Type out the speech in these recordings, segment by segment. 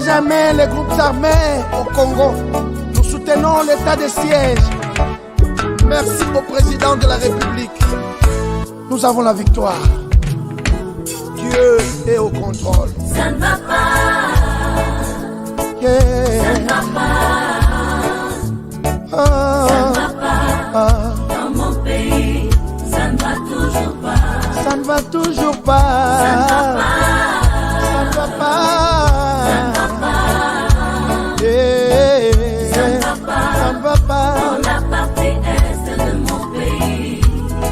jamais les groupes armés au Congo. Nous soutenons l'état de siège. Merci au président de la République. Nous avons la victoire. Dieu est au contrôle. Ça ne va pas. Yeah. Ça ne va pas. Ça ne va pas. Dans mon pays, ça ne va toujours pas. Ça ne va toujours pas. Ça ne va pas. Ça ne va pas. Ça ne va pas. Yeah. Ça ne va pas. Ça ne va pas. Dans la partie est de mon pays.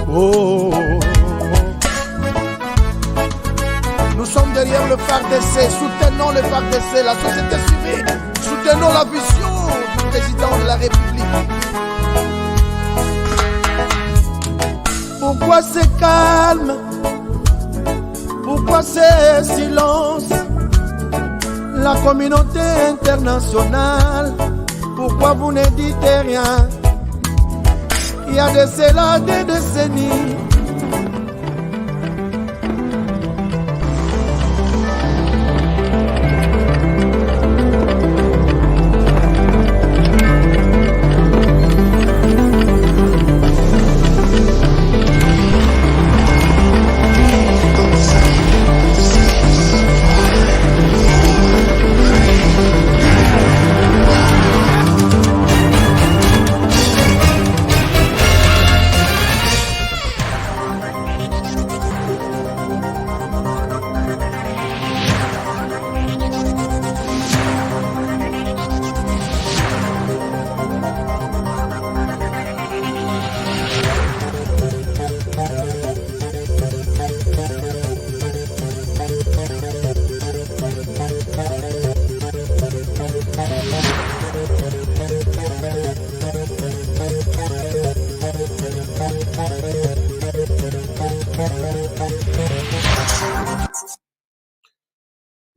Oh. Nous sommes derrière le FARDC, soutenons le FARDC, la société civile, soutenons la vision du président de la République. Pourquoi c'est calme? Pourquoi c'est silence? La communauté internationale, pourquoi vous ne dites rien? Il y a de cela des décennies.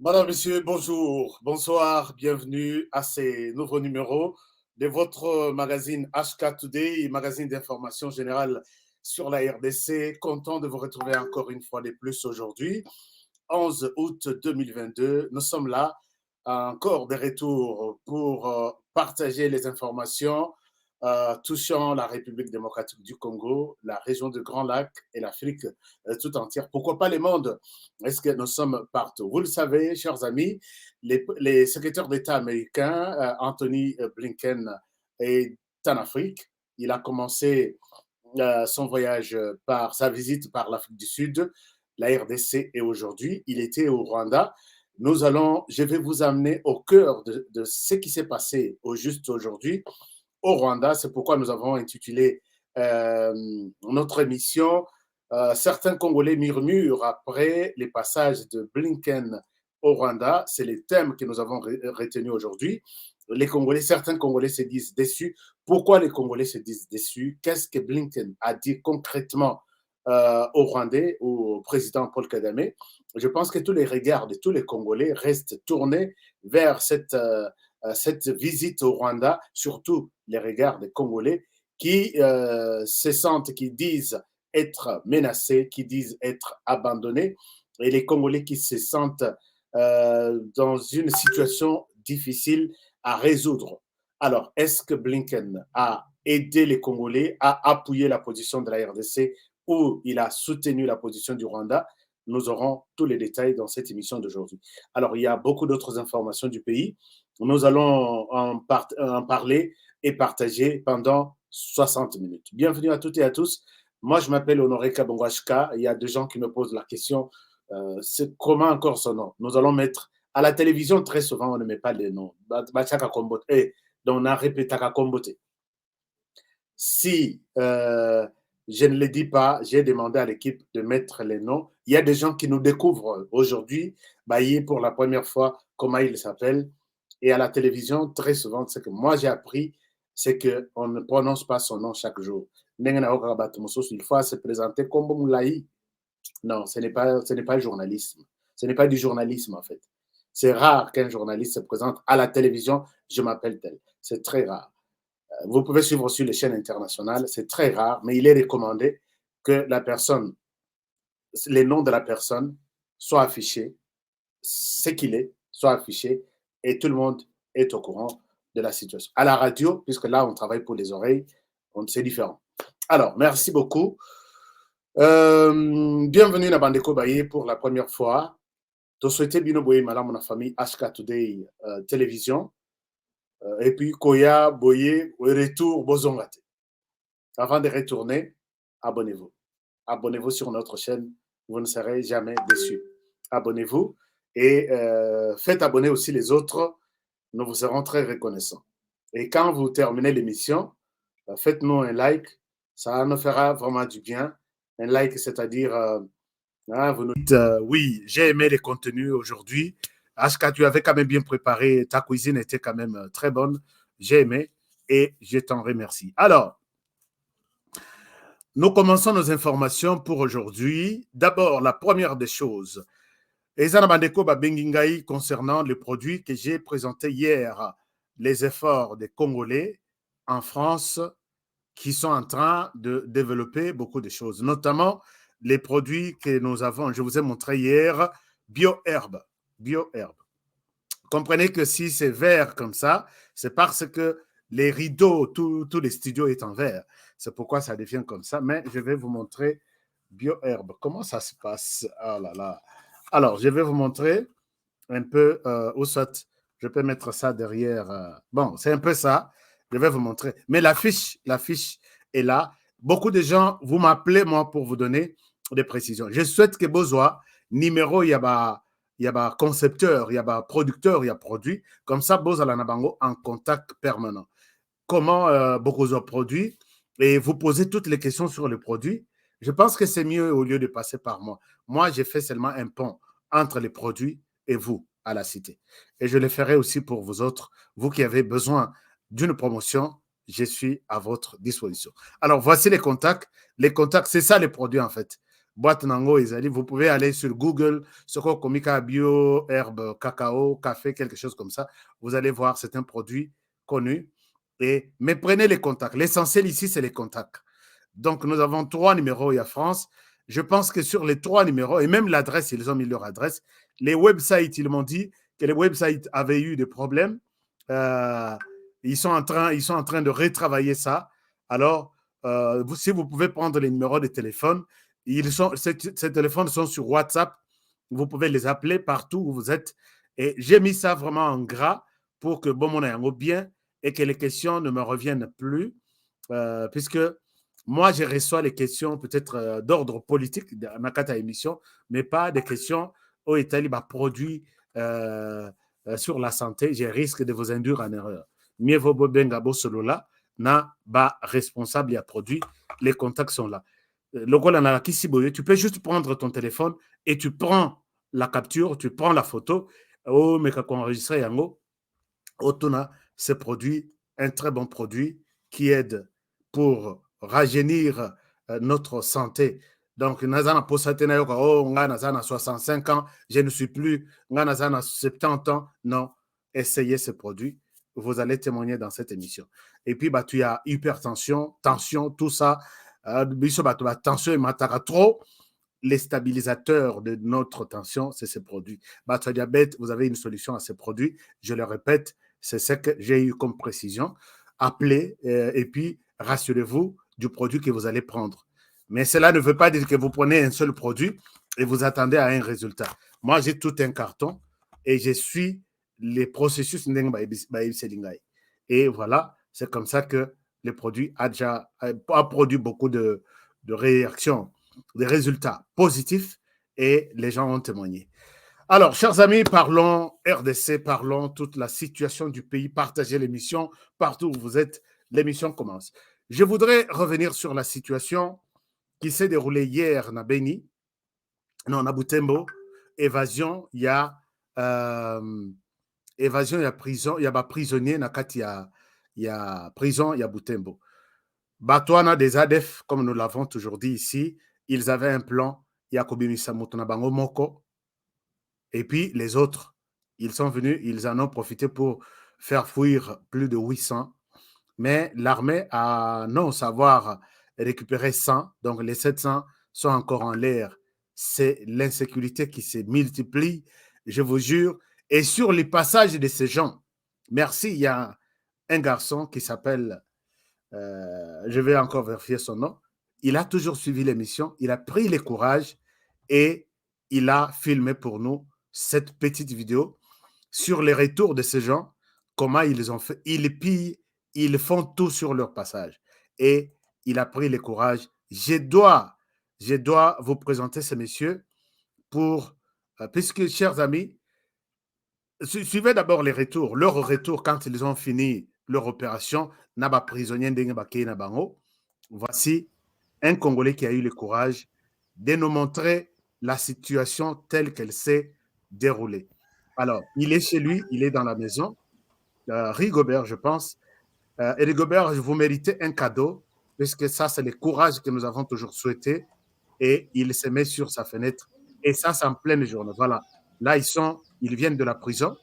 Madame, Monsieur, bonjour, bonsoir, bienvenue à ces nouveaux numéros de votre magazine HK Today, magazine d'information générale sur la RDC. Content de vous retrouver encore une fois de plus aujourd'hui, 11 août 2022. Nous sommes là, encore de retour pour partager les informations touchant la République démocratique du Congo, la région du Grand Lac et l'Afrique tout entière. Pourquoi pas le monde? Est-ce que nous sommes partout? Vous le savez, chers amis, les secrétaires d'État américains, Anthony Blinken, est en Afrique. Il a commencé son voyage par sa visite par l'Afrique du Sud, la RDC, et aujourd'hui, il était au Rwanda. Je vais vous amener au cœur de ce qui s'est passé au juste aujourd'hui au Rwanda. C'est pourquoi nous avons intitulé notre émission certains Congolais murmurent après les passages de Blinken au Rwanda. C'est les thèmes que nous avons retenus aujourd'hui. Certains Congolais se disent déçus. Pourquoi les Congolais se disent déçus? Qu'est-ce que Blinken a dit concrètement au Rwandais, au président Paul Kagame? Je pense que tous les regards de tous les Congolais restent tournés vers cette visite au Rwanda, surtout les regards des Congolais qui se sentent, qui disent être menacés, qui disent être abandonnés, et les Congolais qui se sentent dans une situation difficile à résoudre. Alors, est-ce que Blinken a aidé les Congolais, a appuyé la position de la RDC ou il a soutenu la position du Rwanda? Nous aurons tous les détails dans cette émission d'aujourd'hui. Alors, il y a beaucoup d'autres informations du pays. Nous allons en parler et partager pendant 60 minutes. Bienvenue à toutes et à tous. Moi, je m'appelle Honoré Kabongwashka. Il y a des gens qui me posent la question, c'est comment encore son nom? Nous allons mettre, à la télévision, très souvent, on ne met pas les noms. Donc, on a répété Kombote. Si je ne le dis pas, j'ai demandé à l'équipe de mettre les noms. Il y a des gens qui nous découvrent aujourd'hui, Baye pour la première fois, comment il s'appelle. Et à la télévision, très souvent, ce que moi j'ai appris, c'est qu'on ne prononce pas son nom chaque jour. Il faut se présenter comme Moulaï. Non, ce n'est pas le journalisme. Ce n'est pas du journalisme, en fait. C'est rare qu'un journaliste se présente à la télévision, je m'appelle tel. C'est très rare. Vous pouvez suivre sur les chaînes internationales, c'est très rare, mais il est recommandé que les noms de la personne soient affichés, ce qu'il est, soit affiché et tout le monde est au courant de la situation. À la radio, puisque là, on travaille pour les oreilles, c'est différent. Alors, merci beaucoup. Bienvenue à Bandeko Baye pour la première fois. Je souhaite Bino Boye, madame, mon famille, HK Today Télévision. Et puis, Koya Boye, retour Bozongate. Avant de retourner, abonnez-vous. Abonnez-vous sur notre chaîne. Vous ne serez jamais déçus. Abonnez-vous et faites abonner aussi les autres. Nous vous serons très reconnaissants. Et quand vous terminez l'émission, faites-nous un like. Ça nous fera vraiment du bien. Un like, c'est-à-dire, vous nous dites, oui, j'ai aimé les contenus aujourd'hui. Ashka, tu avais quand même bien préparé. Ta cuisine était quand même très bonne. J'ai aimé et je t'en remercie. Alors, nous commençons nos informations pour aujourd'hui. D'abord, la première des choses. Ezana Bandeko Babengingaï concernant les produits que j'ai présentés hier, les efforts des Congolais en France qui sont en train de développer beaucoup de choses, notamment les produits que nous avons, je vous ai montré hier, BioHerbe. BioHerbe. Comprenez que si c'est vert comme ça, c'est parce que les rideaux, tous les studios est en vert. C'est pourquoi ça devient comme ça. Mais je vais vous montrer BioHerbe. Comment ça se passe? Oh là là. Alors, je vais vous montrer un peu où soit. Je peux mettre ça derrière. Bon, c'est un peu ça. Je vais vous montrer. Mais l'affiche est là. Beaucoup de gens, vous m'appelez, moi, pour vous donner des précisions. Je souhaite que Bozoa, numéro, il y a concepteur, il y a producteur, il y a produit. Comme ça, Bozoa Lanabango en contact permanent. Comment Bozoa produit et vous posez toutes les questions sur le produit. Je pense que c'est mieux au lieu de passer par moi. Moi, j'ai fait seulement un pont entre les produits et vous à la cité. Et je le ferai aussi pour vous autres, vous qui avez besoin d'une promotion, je suis à votre disposition. Alors, voici les contacts. Les contacts, c'est ça les produits en fait. Boîte Nango, vous pouvez aller sur Google, Soko Komika Bio, herbe, cacao, café, quelque chose comme ça. Vous allez voir, c'est un produit connu. Mais prenez les contacts. L'essentiel ici, c'est les contacts. Donc, nous avons 3 numéros, il y a France. Je pense que sur les 3 numéros, et même l'adresse, ils ont mis leur adresse. Les websites, ils m'ont dit que les websites avaient eu des problèmes. Ils sont en train de retravailler ça. Alors, si vous pouvez prendre les numéros de téléphone, ces téléphones sont sur WhatsApp. Vous pouvez les appeler partout où vous êtes. Et j'ai mis ça vraiment en gras pour que bon mon ait bien et que les questions ne me reviennent plus. Puisque moi, je reçois les questions peut-être d'ordre politique dans ma carte à émission, mais pas des questions au Italie produit sur la santé. Je risque de vous induire en erreur. Mieux vaut benga bo solo là, na ba responsable à produit. Les contacts sont là. Tu peux juste prendre ton téléphone et tu prends la capture, tu prends la photo. Oh, mais quand on enregistre yango, Otona, ce produit, un très bon produit qui aide pour rajeunir notre santé. Donc, Nazana Posatena Yoka, oh, Nazana 65 ans, je ne suis plus, Nazana 70 ans. Non, essayez ce produit. Vous allez témoigner dans cette émission. Et puis, tu as hypertension, tension, tout ça. Tension et matara trop. Les stabilisateurs de notre tension, c'est ces produits. Diabète, vous avez une solution à ces produits. Je le répète, c'est ce que j'ai eu comme précision. Appelez et puis rassurez-vous du produit que vous allez prendre. Mais cela ne veut pas dire que vous prenez un seul produit et vous attendez à un résultat. Moi, j'ai tout un carton et je suis les processus. Et voilà, c'est comme ça que le produit a produit beaucoup de réactions, des résultats positifs et les gens ont témoigné. Alors, chers amis, parlons RDC, parlons toute la situation du pays, partagez l'émission partout où vous êtes, l'émission commence. Je voudrais revenir sur la situation qui s'est déroulée hier à Beni, non, à Butembo, évasion, il y a prison, il y a prisonnier, il y a prison, il y a Butembo. Batouana des ADF, comme nous l'avons toujours dit ici, ils avaient un plan, Yakobi Misamoto Bango Moko, et puis les autres, ils sont venus, ils en ont profité pour faire fuir plus de 800. Mais l'armée a non savoir récupérer 100, donc les 700 sont encore en l'air. C'est l'insécurité qui se multiplie, je vous jure, Et sur les passages de ces gens, merci, il y a un garçon qui s'appelle, je vais encore vérifier son nom, il a toujours suivi l'émission, il a pris le courage et il a filmé pour nous cette petite vidéo sur les retours de ces gens, comment ils ont fait, ils pillent, ils font tout sur leur passage. Et il a pris le courage. Je dois vous présenter ce monsieur pour, puisque, chers amis, suivez d'abord les retours. Leur retour, quand ils ont fini leur opération, Naba prisonnier na bango. Voici un Congolais qui a eu le courage de nous montrer la situation telle qu'elle s'est déroulée. Alors, il est chez lui, il est dans la maison. Rigobert, je pense. Et Rigobert, vous méritez un cadeau, puisque ça, c'est le courage que nous avons toujours souhaité. Et il se met sur sa fenêtre. Et ça, c'est en pleine journée. Voilà. Là, ils viennent de la prison.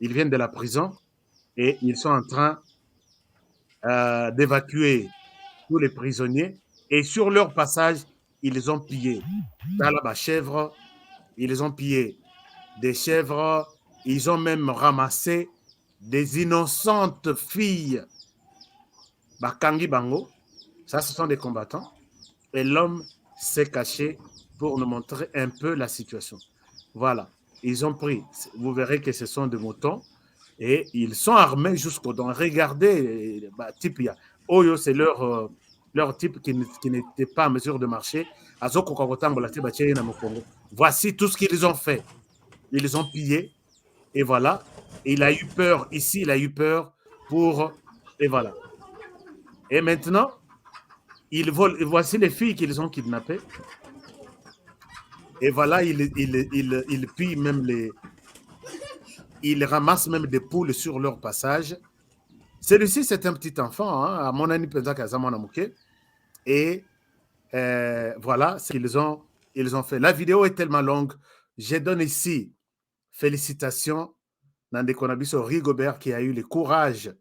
Ils viennent de la prison et ils sont en train d'évacuer tous les prisonniers. Et sur leur passage, ils ont pillé chèvre, ils ont pillé des chèvres, ils ont même ramassé des innocentes filles. Bakangi Bango, ça, ce sont des combattants. Et l'homme s'est caché pour nous montrer un peu la situation. Voilà. Ils ont pris, vous verrez que ce sont des moutons et ils sont armés jusqu'aux dents. Regardez, type, Oyo, c'est leur type qui n'était pas en mesure de marcher. Voici tout ce qu'ils ont fait. Ils ont pillé et voilà. Il a eu peur ici, il a eu peur pour... Et voilà. Et maintenant, ils volent. Voici les filles qu'ils ont kidnappées. Et voilà, ils pillent même ils ramassent même des poules sur leur passage. Celui-ci, c'est un petit enfant, hein, à mon ami Penzaka Zamanamouké. Et voilà ce qu'ils ont fait. La vidéo est tellement longue. Je donne ici félicitations Nande Konabiso Rigobert qui a eu le courage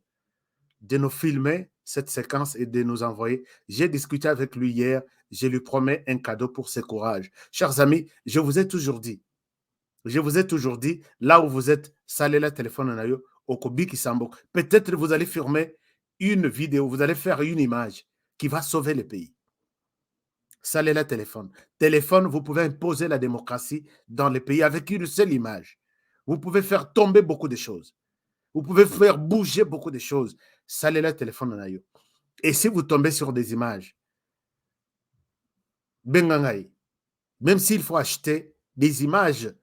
de nous filmer cette séquence et de nous envoyer. J'ai discuté avec lui hier. Je lui promets un cadeau pour ce courage. Chers amis, je vous ai toujours dit, là où vous êtes, salez la téléphone nayo, Okobi Kisambo. Peut-être vous allez filmer une vidéo, vous allez faire une image qui va sauver le pays. Salez la téléphone. Téléphone, vous pouvez imposer la démocratie dans le pays avec une seule image. Vous pouvez faire tomber beaucoup de choses. Vous pouvez faire bouger beaucoup de choses. Salez la téléphone nayo. Et si vous tombez sur des images, Bengangaï, même s'il faut acheter des images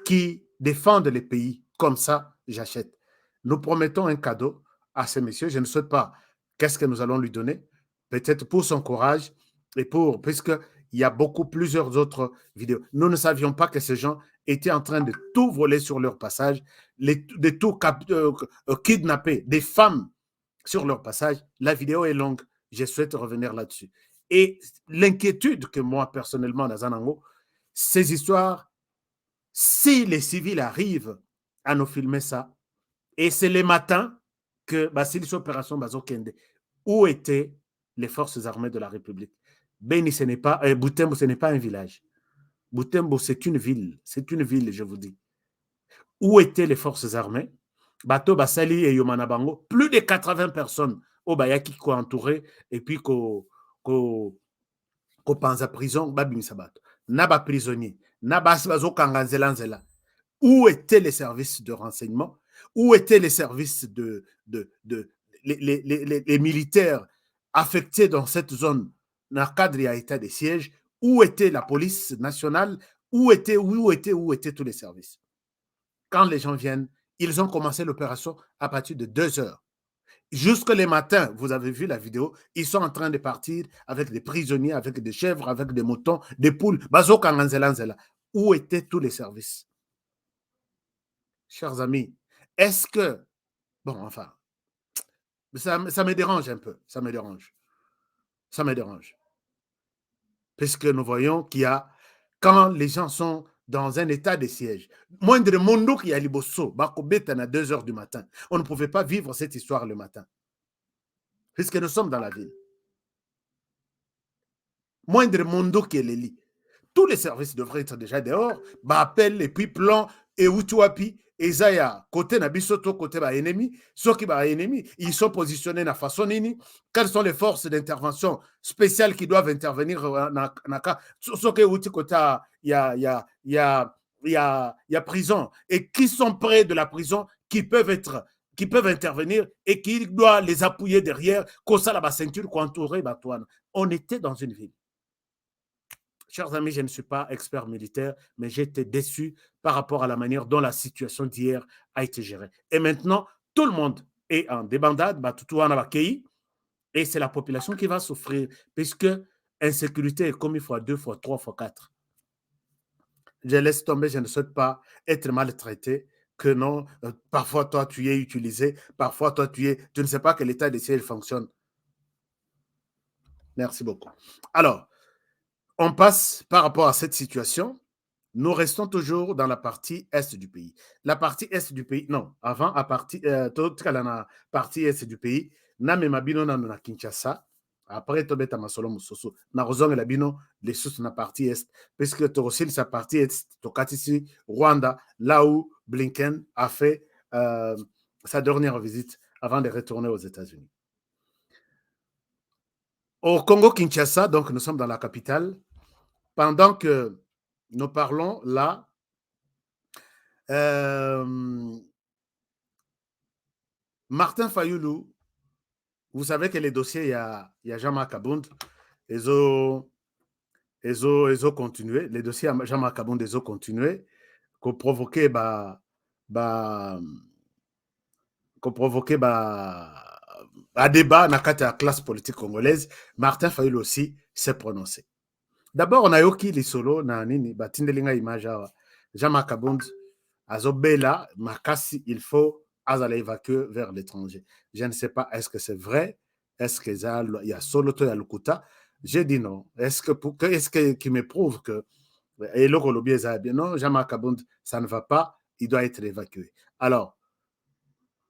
qui défendent les pays, comme ça, j'achète. Nous promettons un cadeau à ce monsieur. Je ne sais pas qu'est-ce que nous allons lui donner. Peut-être pour son courage et puisqu'il y a plusieurs autres vidéos. Nous ne savions pas que ces gens étaient en train de tout voler sur leur passage, de tout kidnapper, des femmes sur leur passage. La vidéo est longue. Je souhaite revenir là-dessus. Et l'inquiétude que moi, personnellement, dans Zanango, ces histoires, si les civils arrivent à nous filmer ça, et c'est le matin que Basilis Opération Bazokende, où étaient les forces armées de la République? Beni, ce n'est pas, Butembo, ce n'est pas un village. Butembo, c'est une ville, je vous dis. Où étaient les forces armées? Bato Basali et Yomanabango, plus de 80 personnes au Bayaki qui ont entouré et puis qu'on pense à prison, Babimisabato. Naba prisonnier, Naba Bazo Kanganzelanzela. Où étaient les services de renseignement? Où étaient les services les militaires affectés dans cette zone, dans le cadre à état de siège? Où était la police nationale? Où étaient tous les services? Quand les gens viennent, ils ont commencé l'opération à partir de 2 heures. Jusque les matins, vous avez vu la vidéo, ils sont en train de partir avec des prisonniers, avec des chèvres, avec des moutons, des poules. Où étaient tous les services? Chers amis, est-ce que... Bon, enfin, ça me dérange un peu, ça me dérange. Puisque nous voyons qu'il y a, quand les gens sont dans un état de siège, moindre monde qui a liboso, à 2 heures du matin, on ne pouvait pas vivre cette histoire le matin. Puisque nous sommes dans la ville. Moindre monde qui est les lits. Tous les services devraient être déjà dehors, appel et puis plan, euti wapi eza ya côté na biso to côté ba ennemi soki ba ennemi ils sont positionnés na façon nini, quelles sont les forces d'intervention spéciales qui doivent intervenir na cas soki euti côté ya prison et qui sont près de la prison qui peuvent intervenir et qui doit les appuyer derrière, comme ça la ceinture contourer Batouane. On était dans une ville. Chers amis, je ne suis pas expert militaire, mais j'étais déçu par rapport à la manière dont la situation d'hier a été gérée. Et maintenant, tout le monde est en débandade, et c'est la population qui va souffrir, puisque insécurité est commise fois 2, fois 3, fois 4. Je laisse tomber, je ne souhaite pas être maltraité, que non, parfois toi tu es utilisé, parfois toi tu ne sais pas que l'état de ciel fonctionne. Merci beaucoup. Alors, on passe par rapport à cette situation. Nous restons toujours dans la partie est du pays. La partie est du pays, non, avant, à partie, la partie est du pays, Name Mabino na Kinshasa, après Tobeta Masolo Musoso, na Rozong la Bino, les sous na partie est, puisque Torosil, sa partie est, Tokatisi, Rwanda, là où Blinken a fait sa dernière visite avant de retourner aux États-Unis. Au Congo-Kinshasa, donc nous sommes dans la capitale, pendant que nous parlons là, Martin Fayoulou, vous savez que les dossiers, il y a Jean-Marc Abound, ils ont continué, les dossiers Jean-Marc Abound, ils ont continué, qu'on provoquait un débat dans la classe politique congolaise. Martin Fayoulou aussi s'est prononcé. D'abord, on a eu qui les solos, Tindelinga image Jean-Marc Abound, Azobela, Makasi, il faut évacuer vers l'étranger. Je ne sais pas, est-ce que c'est vrai? Est-ce qu'il y a Soloto et Lukuta? J'ai dit non. Est-ce qui me prouve que et le non, Jean-Marc Abound, ça ne va pas, il doit être évacué. Alors,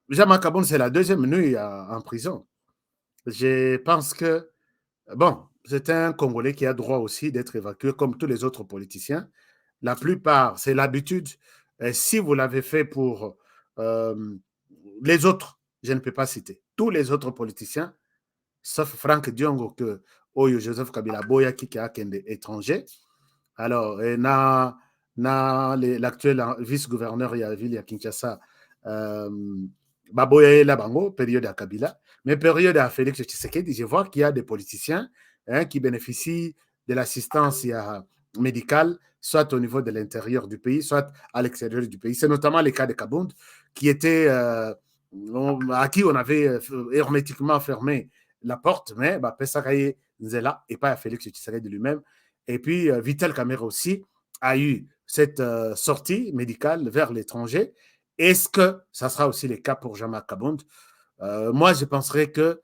Jean-Marc Abound, c'est la deuxième nuit en prison. Je pense que, bon, c'est un Congolais qui a droit aussi d'être évacué comme tous les autres politiciens. La plupart, c'est l'habitude. Si vous l'avez fait pour les autres, je ne peux pas citer. Tous les autres politiciens, sauf Franck Diongo, que Joseph Kabila Boya qui est étranger. Alors, l'actuel vice-gouverneur de la ville de Kinshasa, Baboya et Labango, période à Kabila, mais période à Félix Tshisekedi, je vois qu'il y a des politiciens qui bénéficient de l'assistance médicale, soit au niveau de l'intérieur du pays, soit à l'extérieur du pays. C'est notamment le cas de Kabound, qui était à qui on avait hermétiquement fermé la porte, mais Pesakaye Nzela et pas à Félix Tshisekedi lui-même. Et puis Vital Kamerhe aussi a eu cette sortie médicale vers l'étranger. Est-ce que ça sera aussi le cas pour Jean-Marc Kabound? Moi, je penserais que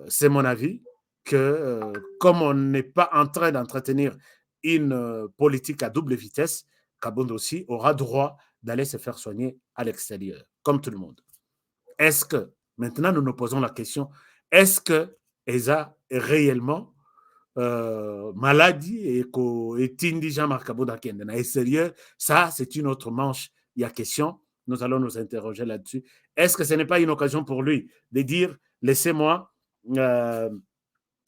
c'est mon avis, que comme on n'est pas en train d'entretenir une politique à double vitesse, Kabound aussi aura droit d'aller se faire soigner à l'extérieur, comme tout le monde. Est-ce que, maintenant nous nous posons la question, est-ce que Eza est réellement maladie et qu'Etindi Jean-Marc Kabound est sérieux? Ça, c'est une autre manche. Il y a question. Nous allons nous interroger là-dessus. Est-ce que ce n'est pas une occasion pour lui de dire, laissez-moi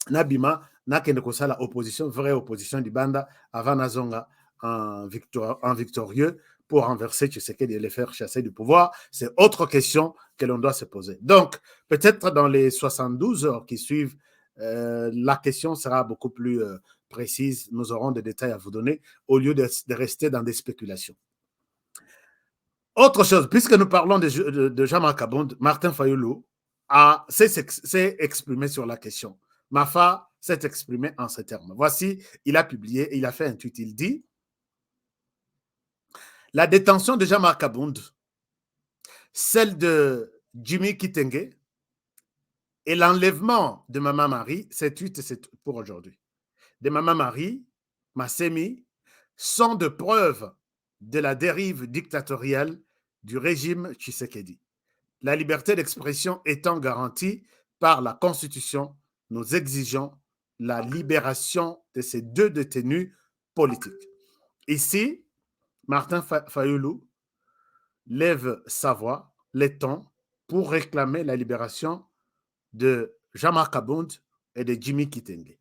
Nabima, nakende kosala opposition, vraie opposition du Banda, avant Nazonga en victorieux pour renverser Tshisekedi et les faire chasser du pouvoir? C'est autre question que l'on doit se poser. Donc, peut-être dans les 72 heures qui suivent, la question sera beaucoup plus précise. Nous aurons des détails à vous donner au lieu de rester dans des spéculations. Autre chose, puisque nous parlons de Jean-Marc Kabound, Martin Fayoulou s'est exprimé sur la question. Mafa s'est exprimé en ces termes. Voici, il a publié, il a fait un tweet, il dit: la détention de Jean-Marc Kabound, celle de Jimmy Kitenge et l'enlèvement de Maman Marie, c'est tweet, c'est pour aujourd'hui, de Maman Marie, Massemi, sont de preuves de la dérive dictatoriale du régime Tshisekedi. La liberté d'expression étant garantie par la Constitution, nous exigeons la libération de ces deux détenus politiques. Ici, Martin Fayoulou lève sa voix, les tons, pour réclamer la libération de Jean-Marc Kabound et de Jimmy Kitenge.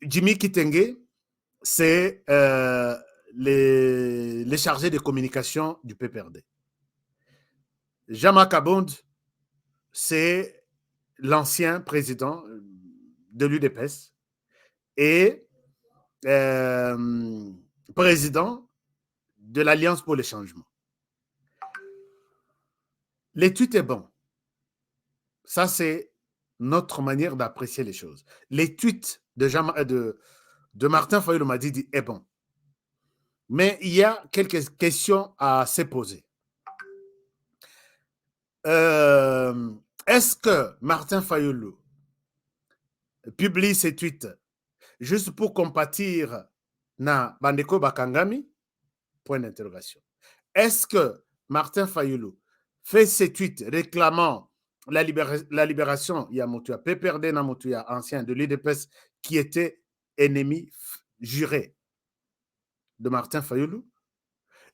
Jimmy Kitenge, c'est les chargés de communication du PPRD. Jean-Marc Kabound, c'est l'ancien président de l'UDPS et président de l'Alliance pour le changement. L'étude est bon. Ça, c'est notre manière d'apprécier les choses. L'étude de Martin Fayulu-Madidi est bon. Mais il y a quelques questions à se poser. Est-ce que Martin Fayulu publie ses tweets juste pour compatir na Bandeko Bakangami? Point d'interrogation. Est-ce que Martin Fayulu fait ses tweets réclamant la libération Yamotuya, PPRD Namotuya, ancien de l'UDPS, qui était ennemi juré de Martin Fayulu?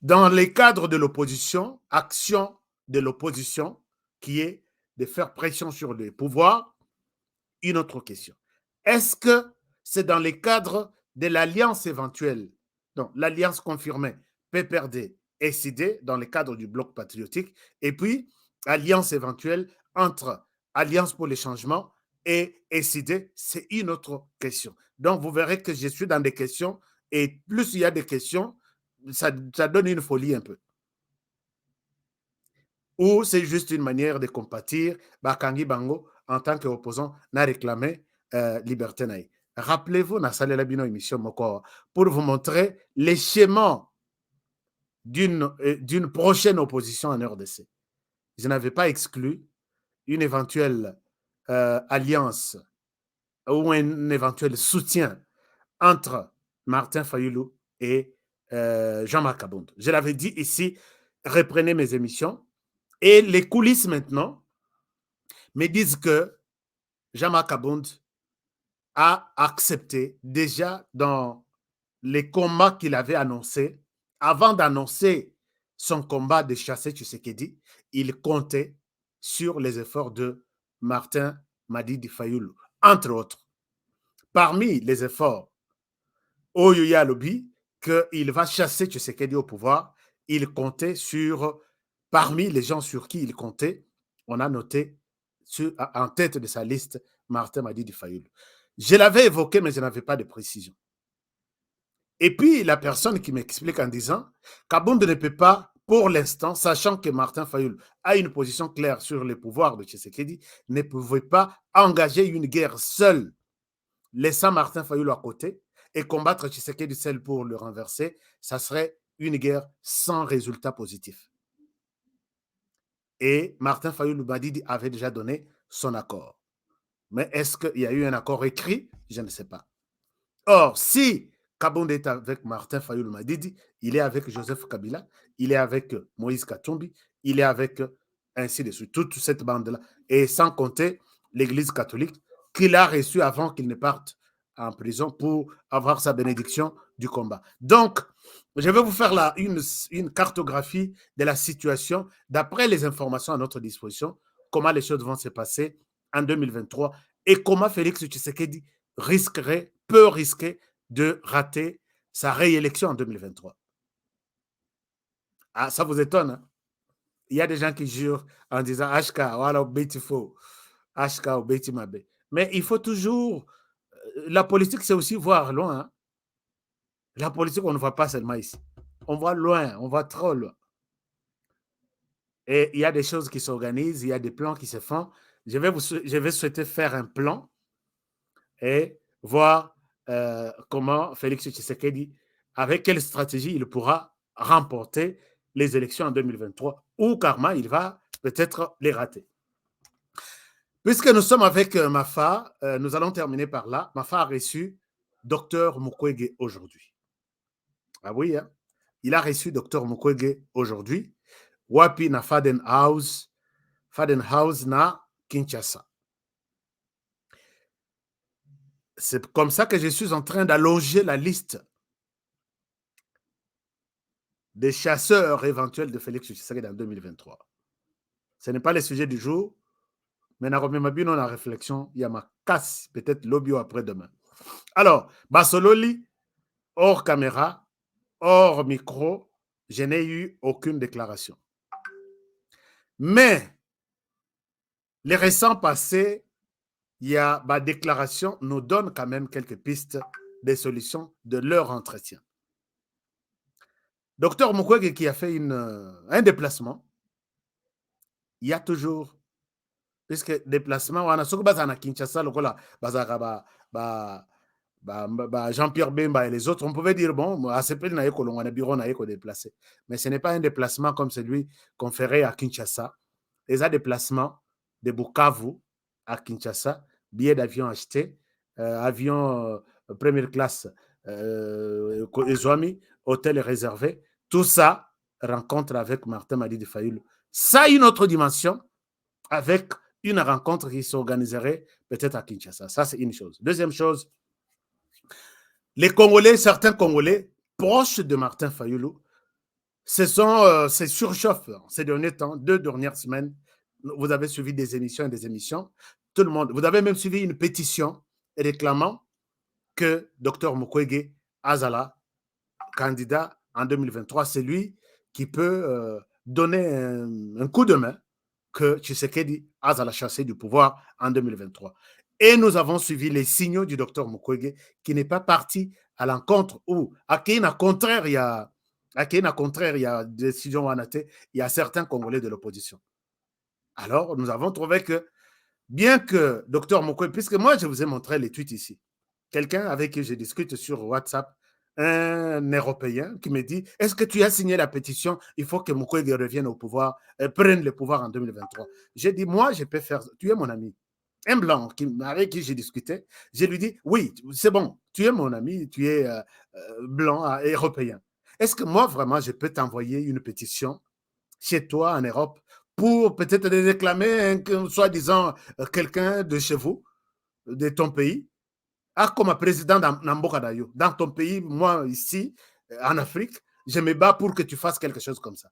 Dans les cadres de l'opposition, action de l'opposition, qui est de faire pression sur les pouvoirs, une autre question. Est-ce que c'est dans les cadres de l'alliance éventuelle, donc l'alliance confirmée PPRD et SID, dans le cadre du bloc patriotique, et puis alliance éventuelle entre Alliance pour les changements et SID, c'est une autre question. Donc vous verrez que je suis dans des questions, et plus il y a des questions, ça donne une folie un peu. Ou c'est juste une manière de compatir Bakangi Bango en tant qu'opposant n'a réclamé liberté naï. Rappelez-vous, na salle la bino émission moko pour vous montrer les schémas d'une prochaine opposition en RDC. Je n'avais pas exclu une éventuelle alliance ou un éventuel soutien entre Martin Fayulu et Jean-Marc Kabound. Je l'avais dit ici, reprenez mes émissions. Et les coulisses maintenant me disent que Jean-Marc Kabound a accepté déjà dans les combats qu'il avait annoncés, avant d'annoncer son combat de chasser Tshisekedi, il comptait sur les efforts de Martin Madidi Fayulu, entre autres. Parmi les efforts, Oyoya Lobi, qu'il va chasser Tshisekedi au pouvoir, il comptait sur, parmi les gens sur qui il comptait, on a noté en tête de sa liste Martin Madidi Fayulu. Je l'avais évoqué, mais je n'avais pas de précision. Et puis, la personne qui m'explique en disant Kabound ne peut pas, pour l'instant, sachant que Martin Fayulu a une position claire sur le pouvoir de Tshisekedi, ne pouvait pas engager une guerre seule, laissant Martin Fayulu à côté, et combattre Tshisekedi seul pour le renverser, ça serait une guerre sans résultat positif. Et Martin Fayulu-Madidi avait déjà donné son accord. Mais est-ce qu'il y a eu un accord écrit? Je ne sais pas. Or, si Kabound est avec Martin Fayulu-Madidi, il est avec Joseph Kabila, il est avec Moïse Katumbi, il est avec ainsi de suite, toute cette bande-là. Et sans compter l'Église catholique qu'il a reçue avant qu'il ne parte en prison pour avoir sa bénédiction du combat. Donc, je vais vous faire là une cartographie de la situation d'après les informations à notre disposition, comment les choses vont se passer en 2023 et comment Félix Tshisekedi peut risquer de rater sa réélection en 2023. Ah, ça vous étonne, hein? Il y a des gens qui jurent en disant HK, voilà, beautiful, HK ou Betimabe. Mais il faut toujours... La politique, c'est aussi voir loin. Hein? La politique, on ne voit pas seulement ici. On voit loin, on voit trop loin. Et il y a des choses qui s'organisent, il y a des plans qui se font. Je vais souhaiter faire un plan et voir comment Félix Tshisekedi, avec quelle stratégie il pourra remporter les élections en 2023 ou carrément il va peut-être les rater. Puisque nous sommes avec Mafa, nous allons terminer par là. Mafa a reçu Dr Mukwege aujourd'hui. Ah oui, hein? Il a reçu Dr Mukwege aujourd'hui. Wapi na Fadenhouse na Kinshasa. C'est comme ça que je suis en train d'allonger la liste des chasseurs éventuels de Félix Tshisekedi en 2023. Ce n'est pas le sujet du jour, mais on a la réflexion, il y a ma casse, peut-être lobby après-demain. Alors, Basololi, hors caméra, hors micro, je n'ai eu aucune déclaration. Mais les récents passés, il y a ma déclaration nous donne quand même quelques pistes des solutions de leur entretien. Docteur Mukwege qui a fait un déplacement, il y a toujours, puisque déplacement, on a ce que à Kinshasa, Jean-Pierre Bemba et les autres, on pouvait dire, bon, à ce prix, on a bureau, on a déplacé. Mais ce n'est pas un déplacement comme celui qu'on ferait à Kinshasa. Les déplacements de Bukavu à Kinshasa, billets d'avion achetés, avion première classe, hôtel réservé, tout ça, rencontre avec Martin Madidi Fayulu. Ça a une autre dimension avec une rencontre qui s'organiserait peut-être à Kinshasa. Ça, c'est une chose. Deuxième chose, les Congolais, certains Congolais proches de Martin Fayulu, se surchauffent ces derniers temps, 2 dernières semaines. Vous avez suivi des émissions et des émissions. Tout le monde, vous avez même suivi une pétition réclamant que Dr Mukwege Azala, candidat en 2023, c'est lui qui peut donner un coup de main que Tshisekedi Azala chassé du pouvoir en 2023. Et nous avons suivi les signaux du docteur Mukwege qui n'est pas parti à l'encontre ou à qui, au contraire, il y a décision il y a certains Congolais de l'opposition. Alors, nous avons trouvé que, bien que docteur Mukwege, puisque moi, je vous ai montré les tweets ici, quelqu'un avec qui je discute sur WhatsApp, un Européen qui me dit, est-ce que tu as signé la pétition, il faut que Mukwege revienne au pouvoir, prenne le pouvoir en 2023. J'ai dit, moi, je peux faire, tu es mon ami. Un blanc avec qui j'ai discuté, je lui dis, oui, c'est bon, tu es mon ami, tu es blanc, européen. Est-ce que moi, vraiment, je peux t'envoyer une pétition chez toi en Europe pour peut-être réclamer soi-disant quelqu'un de chez vous, de ton pays, comme président dans ton pays, moi ici, en Afrique, je me bats pour que tu fasses quelque chose comme ça.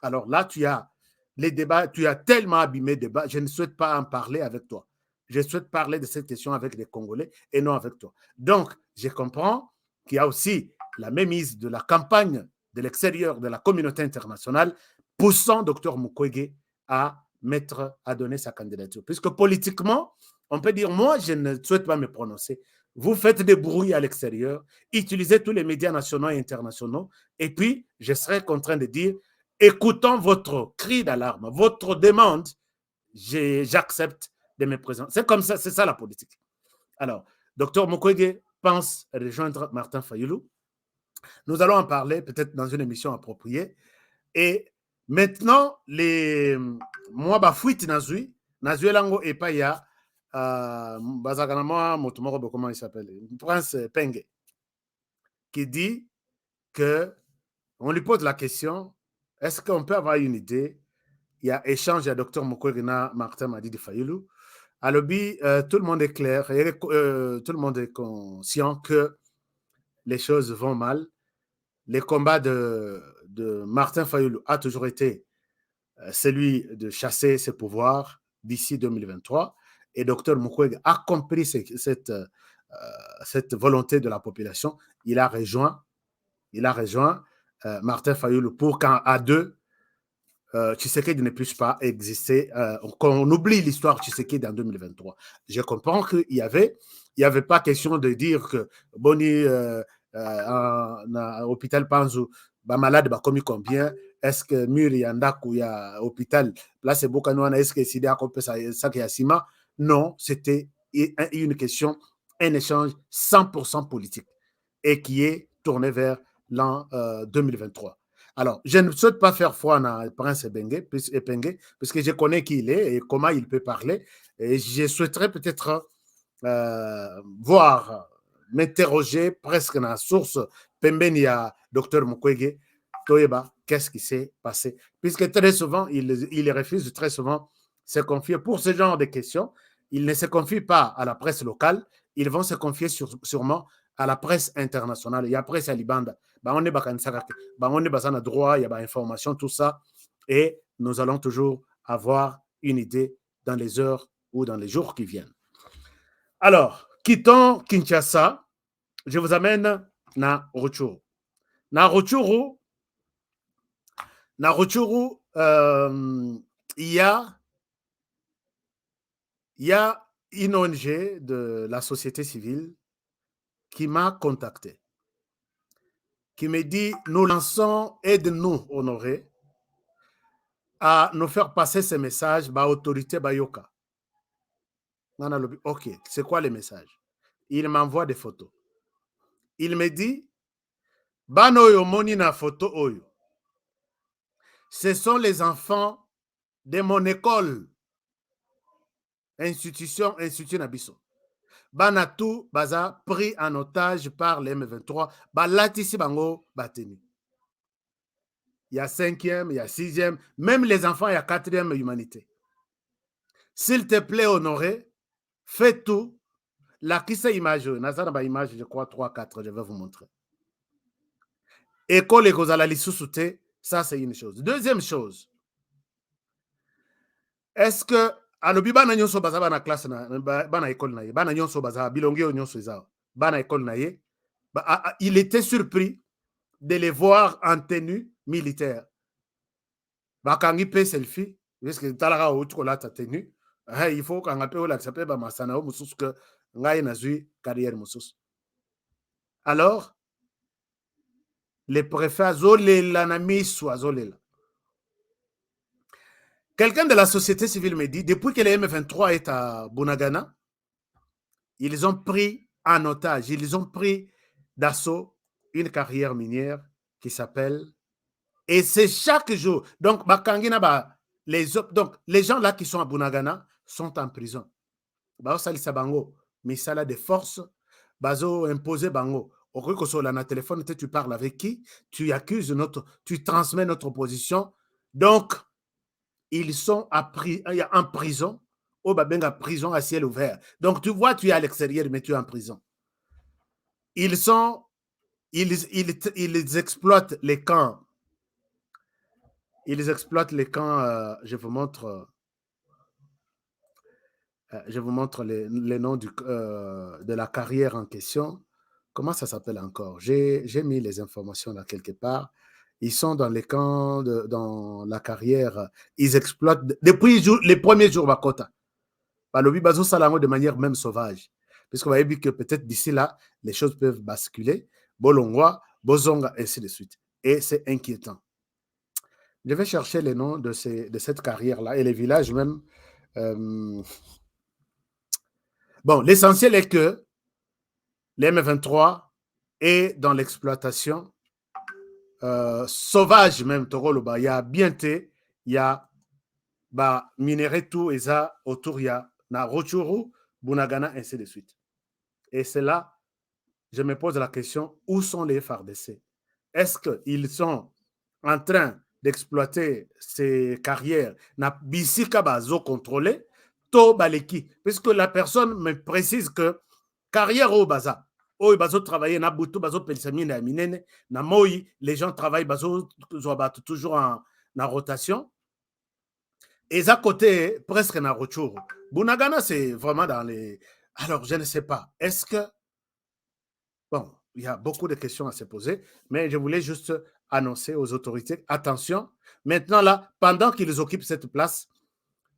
Alors là, tu as les débats, tu as tellement abîmé les débats, je ne souhaite pas en parler avec toi. Je souhaite parler de cette question avec les Congolais et non avec toi. Donc, je comprends qu'il y a aussi la mémise de la campagne de l'extérieur de la communauté internationale poussant Dr Mukwege à donner sa candidature. Puisque politiquement, on peut dire, moi, je ne souhaite pas me prononcer. Vous faites des bruits à l'extérieur, utilisez tous les médias nationaux et internationaux, et puis je serai contraint de dire, écoutons votre cri d'alarme, votre demande, j'accepte de me présenter. C'est comme ça, c'est ça la politique. Alors, Dr Mukwege pense rejoindre Martin Fayulu. Nous allons en parler peut-être dans une émission appropriée. Et maintenant, moi, bafuite nazui lango et paya, comment il s'appelle, Prince Penge, qui dit que on lui pose la question, est-ce qu'on peut avoir une idée? Il y a échange à Dr Mukwege na Martin Madidi Fayulu. À l'objet, tout le monde est clair, tout le monde est conscient que les choses vont mal. Les combats de Martin Fayulu a toujours été celui de chasser ses pouvoirs d'ici 2023. Et Dr Mukwege a compris cette volonté de la population. Il a rejoint Martin Fayulu pour qu'à deux, Tshisekedi ne puisse pas exister, qu'on oublie l'histoire Tshisekedi en 2023. Je comprends qu'il n'y avait pas question de dire que Boni, hôpital Panzu, malade, commis combien, est-ce que Muri, Yandaku, il y a hôpital, là c'est Bokanouana, est-ce que Sidi a ça qui a Sima? Non, c'était une question, un échange 100% politique et qui est tourné vers l'an 2023. Alors, je ne souhaite pas faire foi à Prince Epenge, puisque je connais qui il est et comment il peut parler. Et je souhaiterais peut-être m'interroger presque dans la source Pembeni à Dr Mukwege, Toyeba, qu'est-ce qui s'est passé? Puisque très souvent, il refuse très souvent se confier. Pour ce genre de questions, il ne se confie pas à la presse locale, ils vont se confier sûrement à la presse internationale. Il y a presse à Libanda. On est basana droit, il y a information, tout ça. Et nous allons toujours avoir une idée dans les heures ou dans les jours qui viennent. Alors, quittons Kinshasa, je vous amène na Rutshuru. Na Rutshuru, il y a une ONG de la société civile qui m'a contacté, qui me dit, nous lançons, aide-nous, Honoré, à nous faire passer ce message, ba autorité Bayoka. Ok, c'est quoi le message? Il m'envoie des photos. Il me dit, Bano yo moni na photo oyo. Ce sont les enfants de mon école. Institut Nabiso. Banatou baza pris en otage par les M23. Balatisi bango bateni. Il y a 5e, il y a 6e, même les enfants, il y a 4e humanité. S'il te plaît, Honoré, fais tout. La qui c'est image, image, je crois 3-4, je vais vous montrer. École et Kozala Lissousouté, ça c'est une chose. Deuxième chose, est-ce que alobi bana nyonso baza bana classe na bana école na ye bana nyonso baza bilongio nyonso ezao bana école na ye il était surpris de les voir en tenue militaire. Bakangi pe selfie parce que talaka o tukola ta tenue il faut qu'on appelle la s'appelle ba masana o mususu que ngai nazui carrière mususu. Alors les préfets zolela na miso azolela. Quelqu'un de la société civile me dit, depuis que les M23 est à Bunagana, ils ont pris en otage, ils ont pris d'assaut une carrière minière qui s'appelle, et c'est chaque jour, donc les gens là qui sont à Bunagana sont en prison. Mais ça a des forces, bazo imposé bango. Au lieu que sur la téléphone, tu parles avec qui, tu accuses tu transmets notre position. Donc, ils sont en prison, au Babenga prison à ciel ouvert. Donc, tu vois, tu es à l'extérieur, mais tu es en prison. Ils exploitent les camps. Ils exploitent les camps. Je vous montre les noms de la carrière en question. Comment ça s'appelle encore? J'ai mis les informations là quelque part. Ils sont dans les camps, dans la carrière. Ils exploitent, depuis les premiers jours, Bakota. Balobi Bazo Salango de manière même sauvage. Parce qu'on va dire que peut-être d'ici là, les choses peuvent basculer. Bolongwa, Bozonga, ainsi de suite. Et c'est inquiétant. Je vais chercher les noms de cette carrière-là et les villages même. Bon, l'essentiel est que l'M23 est dans l'exploitation sauvage même, il y a Bienté, il y a minerai tout et ça autour, il y a Rutshuru, Bunagana, ainsi de suite. Et c'est là, je me pose la question, où sont les FARDC? Est-ce qu'ils sont en train d'exploiter ces carrières na bisika bazo contrôlé to baleki? Puisque la personne me précise que carrière au baza, oh, bazo travailler na butu bazo pelsamine na minene na moi, les gens travaillent bazo toujours en rotation. Et à côté, presque na Rutshuru. Bunagana, c'est vraiment dans les... Alors, je ne sais pas. Est-ce que... Bon, il y a beaucoup de questions à se poser, mais je voulais juste annoncer aux autorités, attention, maintenant là, pendant qu'ils occupent cette place,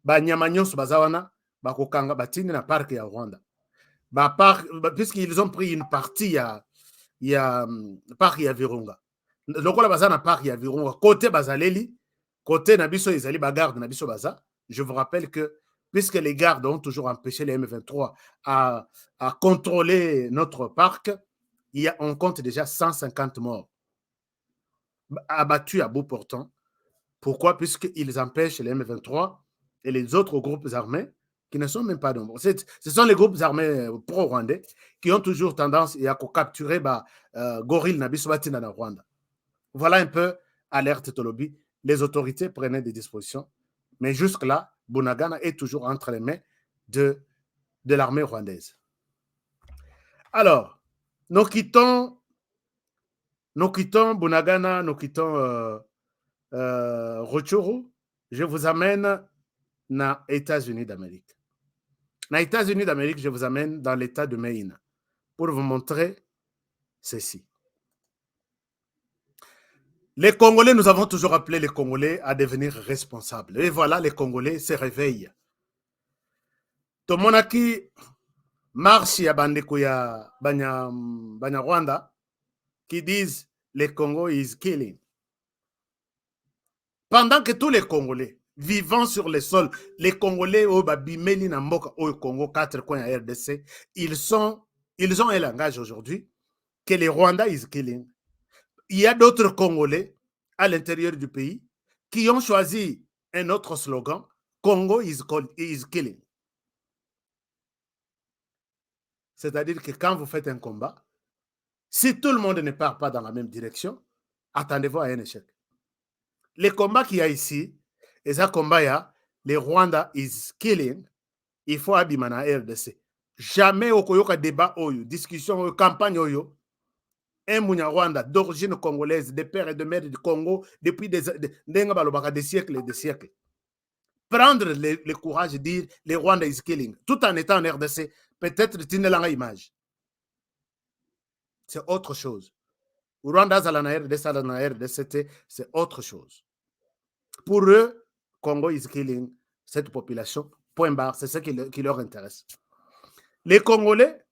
Nyamanyos Bazawana, Bakokanga, Batini na parc ya Rwanda. Puisqu'ils ont pris une partie, il y a parc ya Virunga. Lokola Bazana parc ya Virunga, côté Bazaleli, côté Nabiso Izali Bagarde, Nabiso Baza, je vous rappelle que, puisque les gardes ont toujours empêché les M23 à contrôler notre parc, on compte déjà 150 morts abattus à bout portant. Pourquoi? Puisqu'ils empêchent les M23 et les autres groupes armés qui ne sont même pas nombreux. Ce sont les groupes armés pro-rwandais qui ont toujours tendance à capturer Gorille Nabisobati dans Rwanda. Voilà un peu alerte Tolobi. Les autorités prenaient des dispositions. Mais jusque-là, Bunagana est toujours entre les mains de l'armée rwandaise. Alors, Nous quittons Bunagana, nous quittons Rutshuru. Je vous amène aux États-Unis d'Amérique. Aux États-Unis d'Amérique, je vous amène dans l'État de Maine pour vous montrer ceci. Les Congolais, nous avons toujours appelé les Congolais à devenir responsables. Et voilà, les Congolais se réveillent. Tomonaki marche ya bandeko ya Banyarwanda qui disent le Congo is killing. Pendant que tous les Congolais vivant sur le sol, les Congolais au Babimeli Namboka au Congo, 4 coins à RDC, ils ont un langage aujourd'hui que le Rwanda is killing. Il y a d'autres Congolais à l'intérieur du pays qui ont choisi un autre slogan, Congo is killing. C'est-à-dire que quand vous faites un combat, si tout le monde ne part pas dans la même direction, attendez-vous à un échec. Les combats qu'il y a ici, et ça combat, le Rwanda is killing, il faut abimana RDC. Jamais au Koyoka débat, discussion, campagne, un Rwanda d'origine congolaise, de père et de mère du Congo, depuis des siècles et des siècles. Prendre le courage de dire le Rwanda is killing, tout en étant en RDC, peut-être tu n'as pas image. C'est autre chose. Rwanda, c'est autre chose. Pour eux, Congo is killing cette population. Point barre, c'est ce qui leur intéresse. Les Congolais,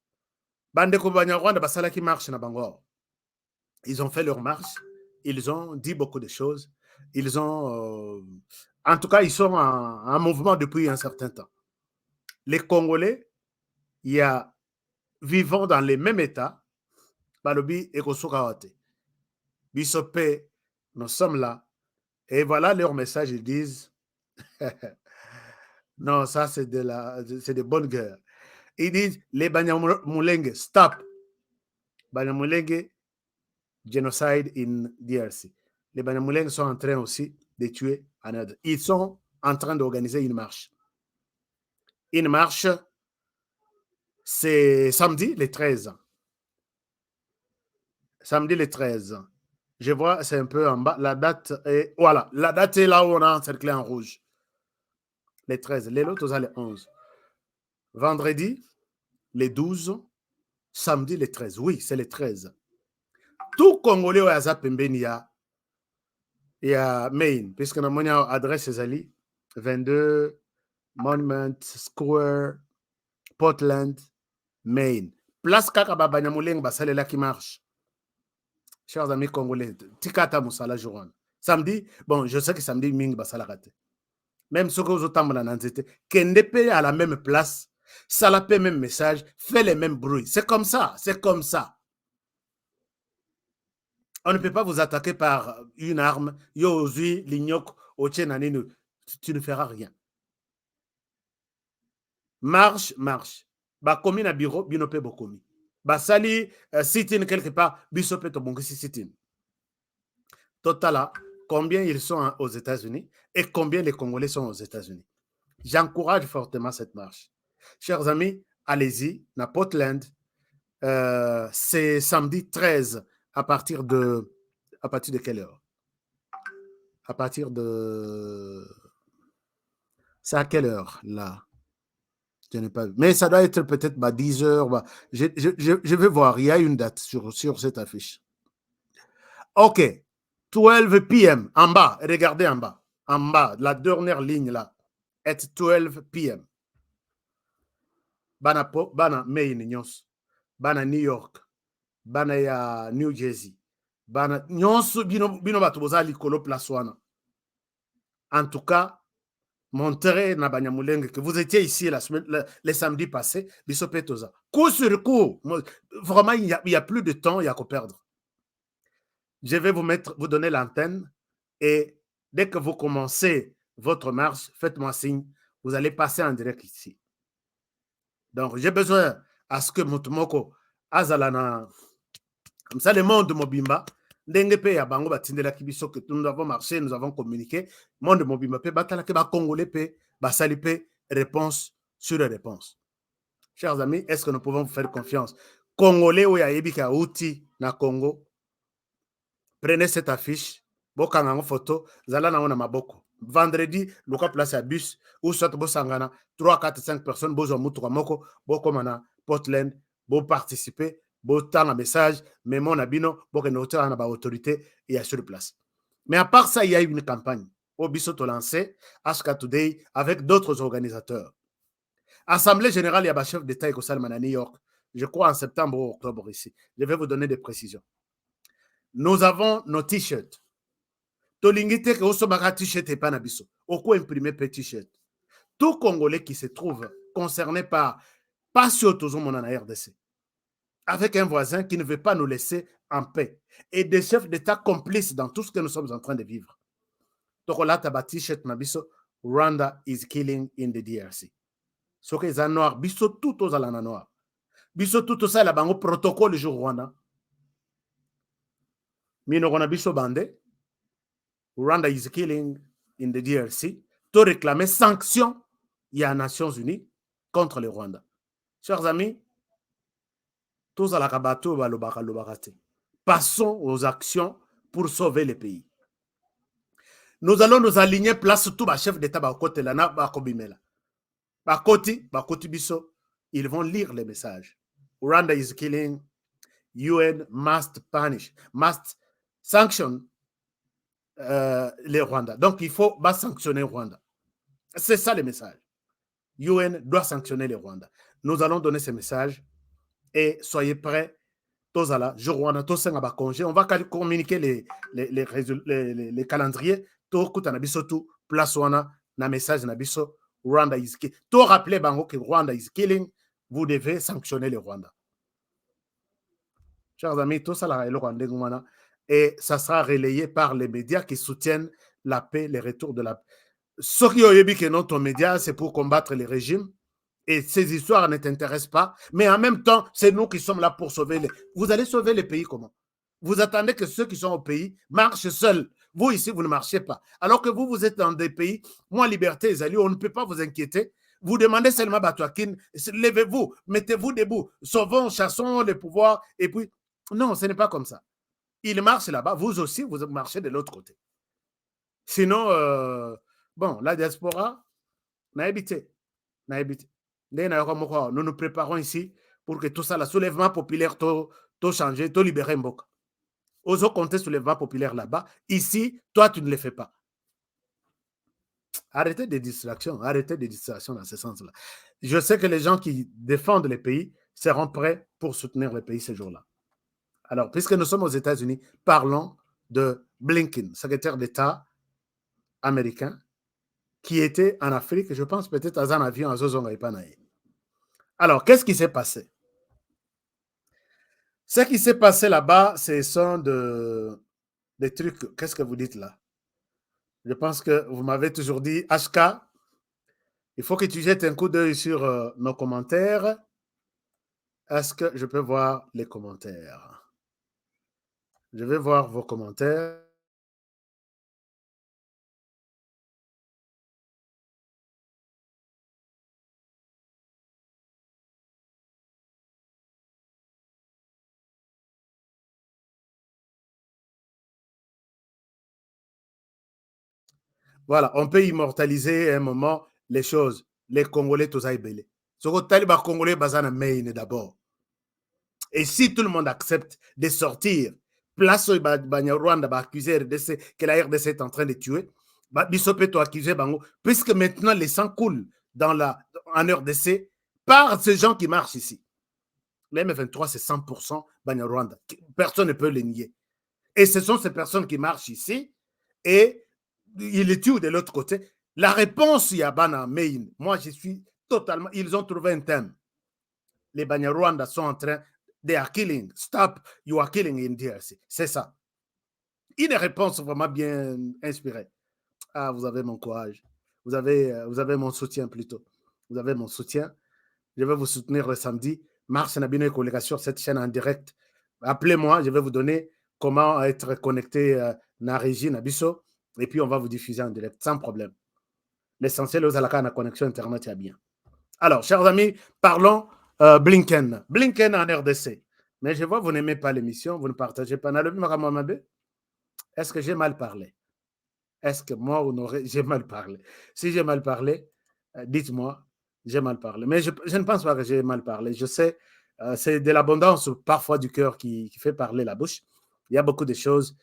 Bandeko Banyarwanda, Basala qui marche na Bangor. Ils ont fait leur marche, ils ont dit beaucoup de choses, ils ont, en tout cas, ils sont en mouvement depuis un certain temps. Les Congolais, il y a vivant dans les mêmes états, Balobi et Kosukawate. Bisopé, nous sommes là, et voilà leur message, ils disent, non, ça c'est de bonnes guerres. Ils disent, les Banyamulenge, stop. Banyamulenge, génocide in DRC. Les Banyamulenge sont en train aussi de tuer en Inde. Ils sont en train d'organiser une marche. Une marche, c'est samedi le 13. Samedi le 13. Je vois, c'est un peu en bas. La date est, voilà, la date est là où on a encerclé en rouge. Le 13. Les autres, les 11. Vendredi, le 12. Samedi, le 13. Oui, c'est le 13. Tout Congolais au Aza Pembeni, il y a Maine, puisque nous avons adresse Zali, 22 Monument Square, Portland, Maine. Place Kakaba Banyamuleng, Basale là qui marche. Chers amis congolais, Tikata Moussala Jouran. Samedi, bon, je sais que samedi, Ming Basala raté. Même ce que vous avez dans l'entité, Kendepe à la même place, Salapé même message, fait les mêmes bruits. C'est comme ça, c'est comme ça. On ne peut pas vous attaquer par une arme. Yozui, l'ignok, ochenaninu. Tu ne feras rien. Marche, marche. Ba komi na bureau, binope bokomi. Ba sali, sit-in quelque part, bisope to bongi sit-in. Totala, combien ils sont aux États-Unis et combien les Congolais sont aux États-Unis. J'encourage fortement cette marche. Chers amis, allez-y, na Portland, c'est samedi 13 à partir de quelle heure? À partir de... C'est à quelle heure, là? Je n'ai pas vu. Mais ça doit être peut-être 10 heures. Bah, je vais voir. Il y a une date sur cette affiche. OK. 12 p.m. En bas. Regardez en bas. En bas. La dernière ligne, là. At 12 p.m. Bana Maine, Nyos. Bana New York. Bana ya New Jersey. Bana Nyos bino batuboza likolo plaswana. En tout cas, montrer na Banyamulenge que vous étiez ici le samedi passé, bisopetoza. Coup sur coup. Vraiment, il n'y a plus de temps, il y a qu'à perdre. Je vais vous donner l'antenne et dès que vous commencez votre marche, faites-moi signe, vous allez passer en direct ici. Donc, j'ai besoin à ce que Mutumoko Azalana, comme ça, le monde de Mobimba, Ndengepe à Bango Batindela Kibiso, que nous avons marché, nous avons communiqué, monde de Mobimba, Batalake, Congolais, Basalipe, réponse sur réponse. Chers amis, est-ce que nous pouvons vous faire confiance? Congolais ou Yaebika Outi na Congo, prenez cette affiche, bokanga en photo, zala na maboko. Vendredi, loka place à bus, ou soit bosangana, 3, 4, 5 personnes, bozo mutuka moko, bokomana Portland, bo participer, bo tanga message, mais mon abino, bo kenote na ba autorité et sur place. Mais à part ça, il y a eu une campagne. Au Bisoto lancé, Ashka Today, avec d'autres organisateurs. Assemblée générale, il y a un chef d'État qui à New York, je crois en septembre ou octobre ici. Je vais vous donner des précisions. Nous avons nos t-shirts. Tolingite que osobaka t-shirt et pas nabiso. Oko imprimé petit t-shirt. Tout Congolais qui se trouve concerné par pas sur tout le monde en RDC, avec un voisin qui ne veut pas nous laisser en paix, et des chefs d'État complices dans tout ce que nous sommes en train de vivre. Donc là, tu as t-shirt nabiso. Rwanda is killing in the DRC. Ce que les noirs, biso tout aux alana noirs. Biso tout ça, la bango protocole du Rwanda. Mino kona biso bande. Rwanda is killing in the DRC. To réclamer sanctions, il y a Nations Unies contre le Rwanda. Chers amis, tous à la kabato balobakate. Passons aux actions pour sauver le pays. Nous allons nous aligner place tout bas chef d'État bakote lana bakobimela. Bakoti biso, ils vont lire les messages. Rwanda is killing. UN must punish, must sanction les Rwandais. Donc, il faut sanctionner le Rwanda. C'est ça le message. UN doit sanctionner les Rwandais. Nous allons donner ce message et soyez prêts. Tous à la Rwanda, tous à congé. On va communiquer les calendriers. Tout tout place wana na message nabiso Rwanda is killing. Tout rappeler bango que Rwanda is killing. Vous devez sanctionner les Rwandais. Chers amis, tout ça, et ça sera relayé par les médias qui soutiennent la paix, les retours de la paix. Ce qui est que notre média, c'est pour combattre les régimes. Et ces histoires ne t'intéressent pas. Mais en même temps, c'est nous qui sommes là pour sauver les... Vous allez sauver les pays comment? Vous attendez que ceux qui sont au pays marchent seuls. Vous, ici, vous ne marchez pas. Alors que vous êtes dans des pays, moi, liberté, Zali, on ne peut pas vous inquiéter. Vous demandez seulement Batouakin, levez-vous, mettez-vous debout, sauvons, chassons le pouvoir, et puis... Non, ce n'est pas comme ça. Il marche là-bas, vous aussi, vous marchez de l'autre côté. Sinon, bon, la diaspora, n'a évité. Nous nous préparons ici pour que tout ça, le soulèvement populaire, tout changer, tout libérer Mboka. Aux autres compter soulèvement populaire là-bas. Ici, toi, tu ne le fais pas. Arrêtez des distractions dans ce sens-là. Je sais que les gens qui défendent les pays seront prêts pour soutenir les pays ces jours-là. Alors, puisque nous sommes aux États-Unis, parlons de Blinken, secrétaire d'État américain, qui était en Afrique, je pense peut-être dans un avion à Zozonga et Panaï. Alors, qu'est-ce qui s'est passé? Ce qui s'est passé là-bas, ce sont des trucs. Qu'est-ce que vous dites là? Je pense que vous m'avez toujours dit, HK, il faut que tu jettes un coup d'œil sur nos commentaires. Est-ce que je peux voir les commentaires? Je vais voir vos commentaires. Voilà, on peut immortaliser un moment les choses. Les Congolais, tous aïbélés. Ce que les Congolais, bazana main d'abord. Et si tout le monde accepte de sortir, place au Rwanda, accuser que la RDC est en train de tuer, puisque maintenant les sang coulent en RDC par ces gens qui marchent ici. Les M23, c'est 100% Rwanda. Personne ne peut les nier. Et ce sont ces personnes qui marchent ici et ils les tuent de l'autre côté. La réponse, il y a Bana Main. Moi, je suis totalement... Ils ont trouvé un thème. Les Banyarwanda sont en train... They are killing. Stop, you are killing in DRC. C'est ça. Une réponse vraiment bien inspirée. Ah, vous avez mon courage. Vous avez mon soutien plutôt. Vous avez mon soutien. Je vais vous soutenir le samedi. Mars Nabino et collègues sur cette chaîne en direct. Appelez-moi, je vais vous donner comment être connecté à la régie Nabiso. Et puis, on va vous diffuser en direct, sans problème. L'essentiel, aux alaka, la connexion Internet, il y a bien. Alors, chers amis, parlons Blinken. Blinken en RDC. Mais je vois, vous n'aimez pas l'émission, vous ne partagez pas. Est-ce que j'ai mal parlé? Est-ce que moi, j'ai mal parlé? Si j'ai mal parlé, dites-moi, j'ai mal parlé. Mais je ne pense pas que j'ai mal parlé. Je sais, c'est de l'abondance parfois du cœur qui fait parler la bouche. Il y a beaucoup de choses.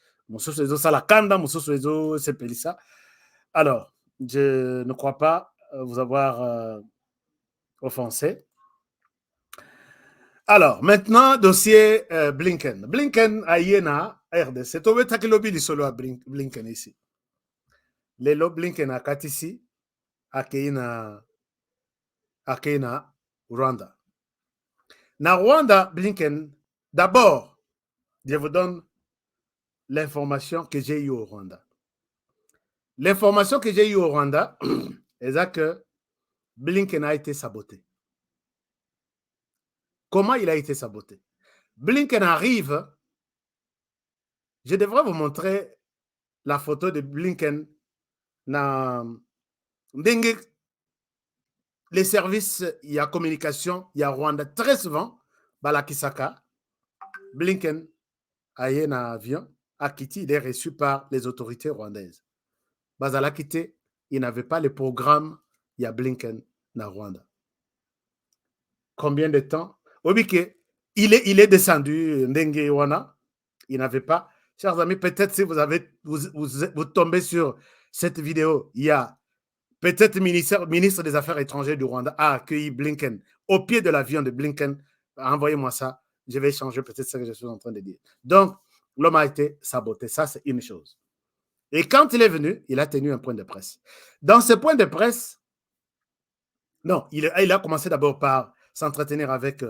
Alors, je ne crois pas vous avoir offensé. Alors, maintenant, dossier Blinken. Blinken a yena RDC. Tobe takilobi di solo a Blinken ici. Lelo Blinken a katisi akeina Rwanda. Na Rwanda, Blinken, d'abord, je vous donne l'information que j'ai eue au Rwanda. L'information que j'ai eue au Rwanda, c'est que Blinken a été saboté. Comment il a été saboté? Blinken arrive, je devrais vous montrer la photo de Blinken dans les services, il y a communication, il y a Rwanda très souvent, Balakisaka, Blinken a eu un avion, a quitté, il est reçu par les autorités rwandaises. Bazala quitté, il n'avait pas le programme, il y a Blinken dans Rwanda. Combien de temps? Il est descendu, Ndenge Wana, il n'avait pas. Chers amis, peut-être si vous tombez sur cette vidéo, il y a peut-être le ministre des Affaires étrangères du Rwanda a accueilli Blinken au pied de l'avion de Blinken. Envoyez-moi ça, je vais changer peut-être ce que je suis en train de dire. Donc, l'homme a été saboté, ça c'est une chose. Et quand il est venu, il a tenu un point de presse. Dans ce point de presse, non, il a commencé d'abord par s'entretenir avec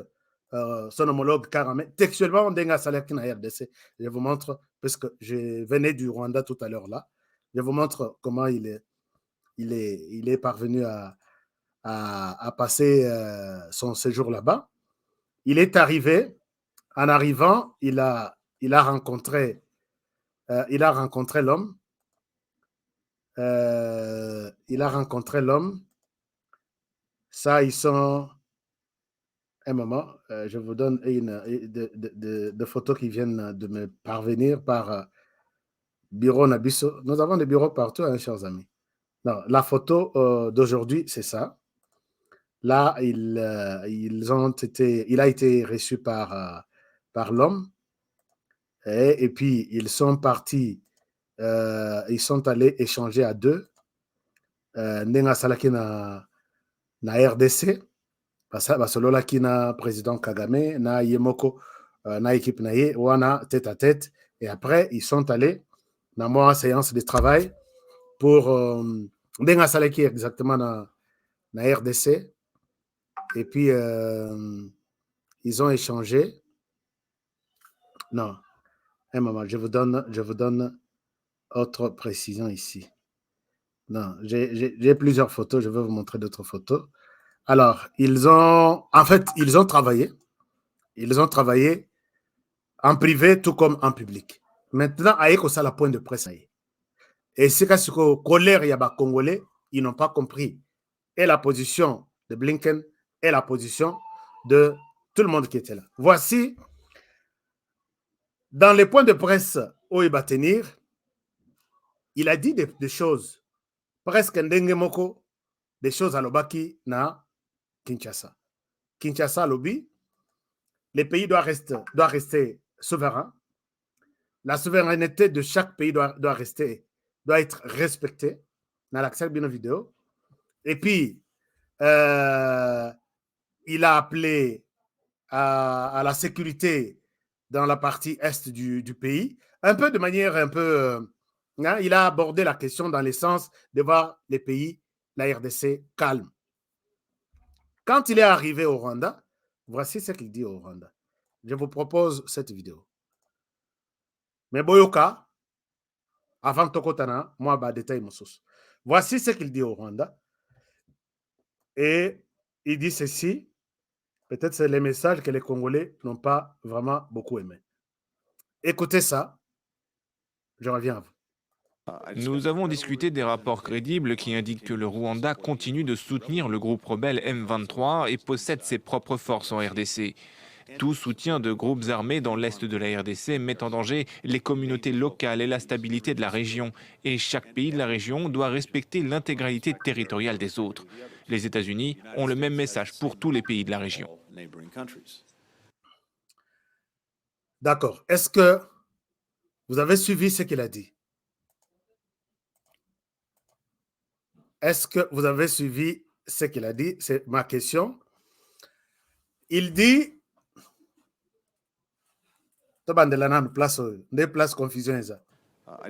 son homologue Kagame. Textuellement, Ndenga Salaki na RDC. Je vous montre, parce que je venais du Rwanda tout à l'heure là, je vous montre comment il est parvenu à passer son séjour là-bas. Il est arrivé, en arrivant, il a rencontré l'homme. Il a rencontré l'homme. Ça, ils sont... Un moment, je vous donne de photos qui viennent de me parvenir par bureau Nabiso. Nous avons des bureaux partout, hein, chers amis. Non, la photo d'aujourd'hui, c'est ça. Là, il a été reçu par l'homme. Et puis, ils sont partis, ils sont allés échanger à deux. Ndenga Salaki na RDC. Basolola Kina, président Kagame, na Yemoko, na équipe naye, wana tête à tête. Et après, ils sont allés dans moi séance de travail pour Ndenga Salaki exactement na RDC. Et puis, ils ont échangé. Non, un moment, je vous donne autre précision ici. Non, j'ai plusieurs photos, je vais vous montrer d'autres photos. Alors, ils ont travaillé. Ils ont travaillé en privé tout comme en public. Maintenant, il y a la point de presse. Et c'est parce que colère, il y a des Congolais, ils n'ont pas compris. Et la position de Blinken et la position de tout le monde qui était là. Voici, dans les points de presse où il va tenir, il a dit des choses, presque Ndengemoko, des choses à l'Obaki na Kinshasa. Kinshasa, lobby, les pays doivent rester souverains. La souveraineté de chaque pays doit être respectée dans l'accès de nos vidéos. Et puis, il a appelé à la sécurité dans la partie est du pays, un peu de manière un peu... il a abordé la question dans le sens de voir les pays, la RDC, calme. Quand il est arrivé au Rwanda, voici ce qu'il dit au Rwanda. Je vous propose cette vidéo. Mais Boyoka, avant Tokotana, moi, détail Moussous. Voici ce qu'il dit au Rwanda. Et il dit ceci. Peut-être c'est les messages que les Congolais n'ont pas vraiment beaucoup aimés. Écoutez ça. Je reviens à vous. Nous avons discuté des rapports crédibles qui indiquent que le Rwanda continue de soutenir le groupe rebelle M23 et possède ses propres forces en RDC. Tout soutien de groupes armés dans l'est de la RDC met en danger les communautés locales et la stabilité de la région. Et chaque pays de la région doit respecter l'intégralité territoriale des autres. Les États-Unis ont le même message pour tous les pays de la région. D'accord. Est-ce que vous avez suivi ce qu'il a dit? Est-ce que vous avez suivi ce qu'il a dit? C'est ma question. Il dit...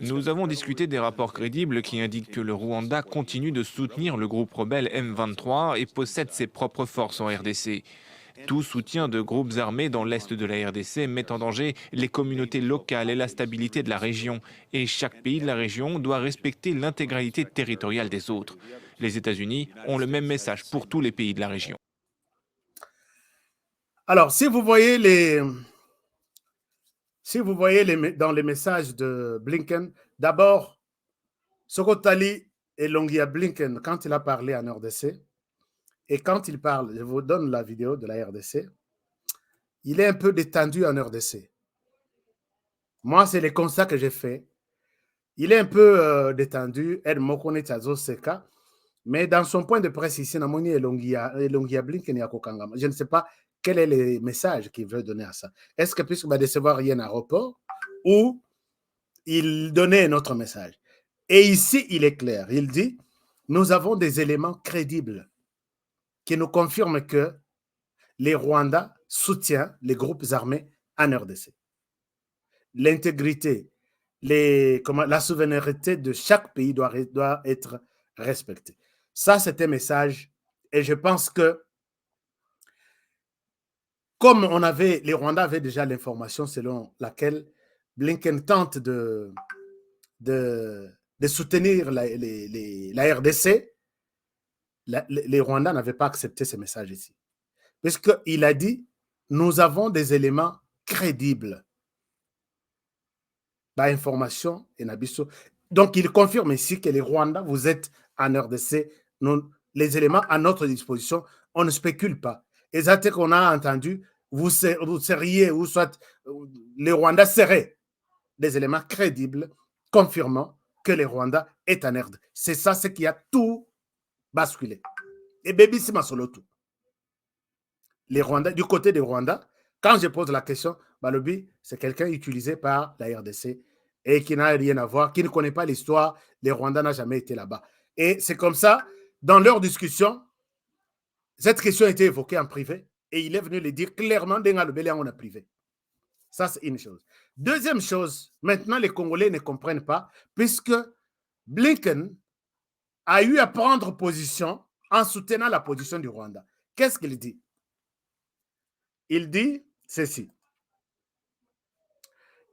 Nous avons discuté des rapports crédibles qui indiquent que le Rwanda continue de soutenir le groupe rebelle M23 et possède ses propres forces en RDC. Tout soutien de groupes armés dans l'est de la RDC met en danger les communautés locales et la stabilité de la région. Et chaque pays de la région doit respecter l'intégralité territoriale des autres. Les États-Unis ont le même message pour tous les pays de la région. Alors, si vous voyez dans les messages de Blinken, d'abord, Sokotali et Longia Blinken, quand il a parlé en RDC, et quand il parle, je vous donne la vidéo de la RDC, il est un peu détendu en RDC. Moi, c'est les constats que j'ai faits. Il est un peu détendu, mais dans son point de presse ici, Namoni et Longia Blinken, je ne sais pas quel est le message qu'il veut donner à ça. Est-ce que puisqu'il va recevoir rien à aéroport ou il donnait un autre message? Et ici, il est clair. Il dit, nous avons des éléments crédibles qui nous confirment que les Rwandais soutiennent les groupes armés en RDC. L'intégrité, la souveraineté de chaque pays doit être respectée. Ça, c'est un message et je pense que comme les Rwandais avaient déjà l'information selon laquelle Blinken tente de soutenir la RDC, les Rwandais n'avaient pas accepté ce message ici. Puisqu'il a dit, nous avons des éléments crédibles. Information et Nabiso. Donc, il confirme ici que les Rwandais, vous êtes en RDC, les éléments à notre disposition, on ne spécule pas. Et ça, qu'on a entendu, vous seriez, ou soit les Rwandais seraient des éléments crédibles confirmant que les Rwandais est en RDC. C'est ça ce qui a tout basculé. Et Baby Sima solo tout. Les Rwandais, du côté des Rwandais, quand je pose la question, Balobi, c'est quelqu'un utilisé par la RDC et qui n'a rien à voir, qui ne connaît pas l'histoire. Les Rwandais n'ont jamais été là-bas. Et c'est comme ça, dans leur discussion, cette question a été évoquée en privé et il est venu le dire clairement dans le Béléan en privé. Ça, c'est une chose. Deuxième chose, maintenant, les Congolais ne comprennent pas, puisque Blinken a eu à prendre position en soutenant la position du Rwanda. Qu'est-ce qu'il dit? Il dit ceci.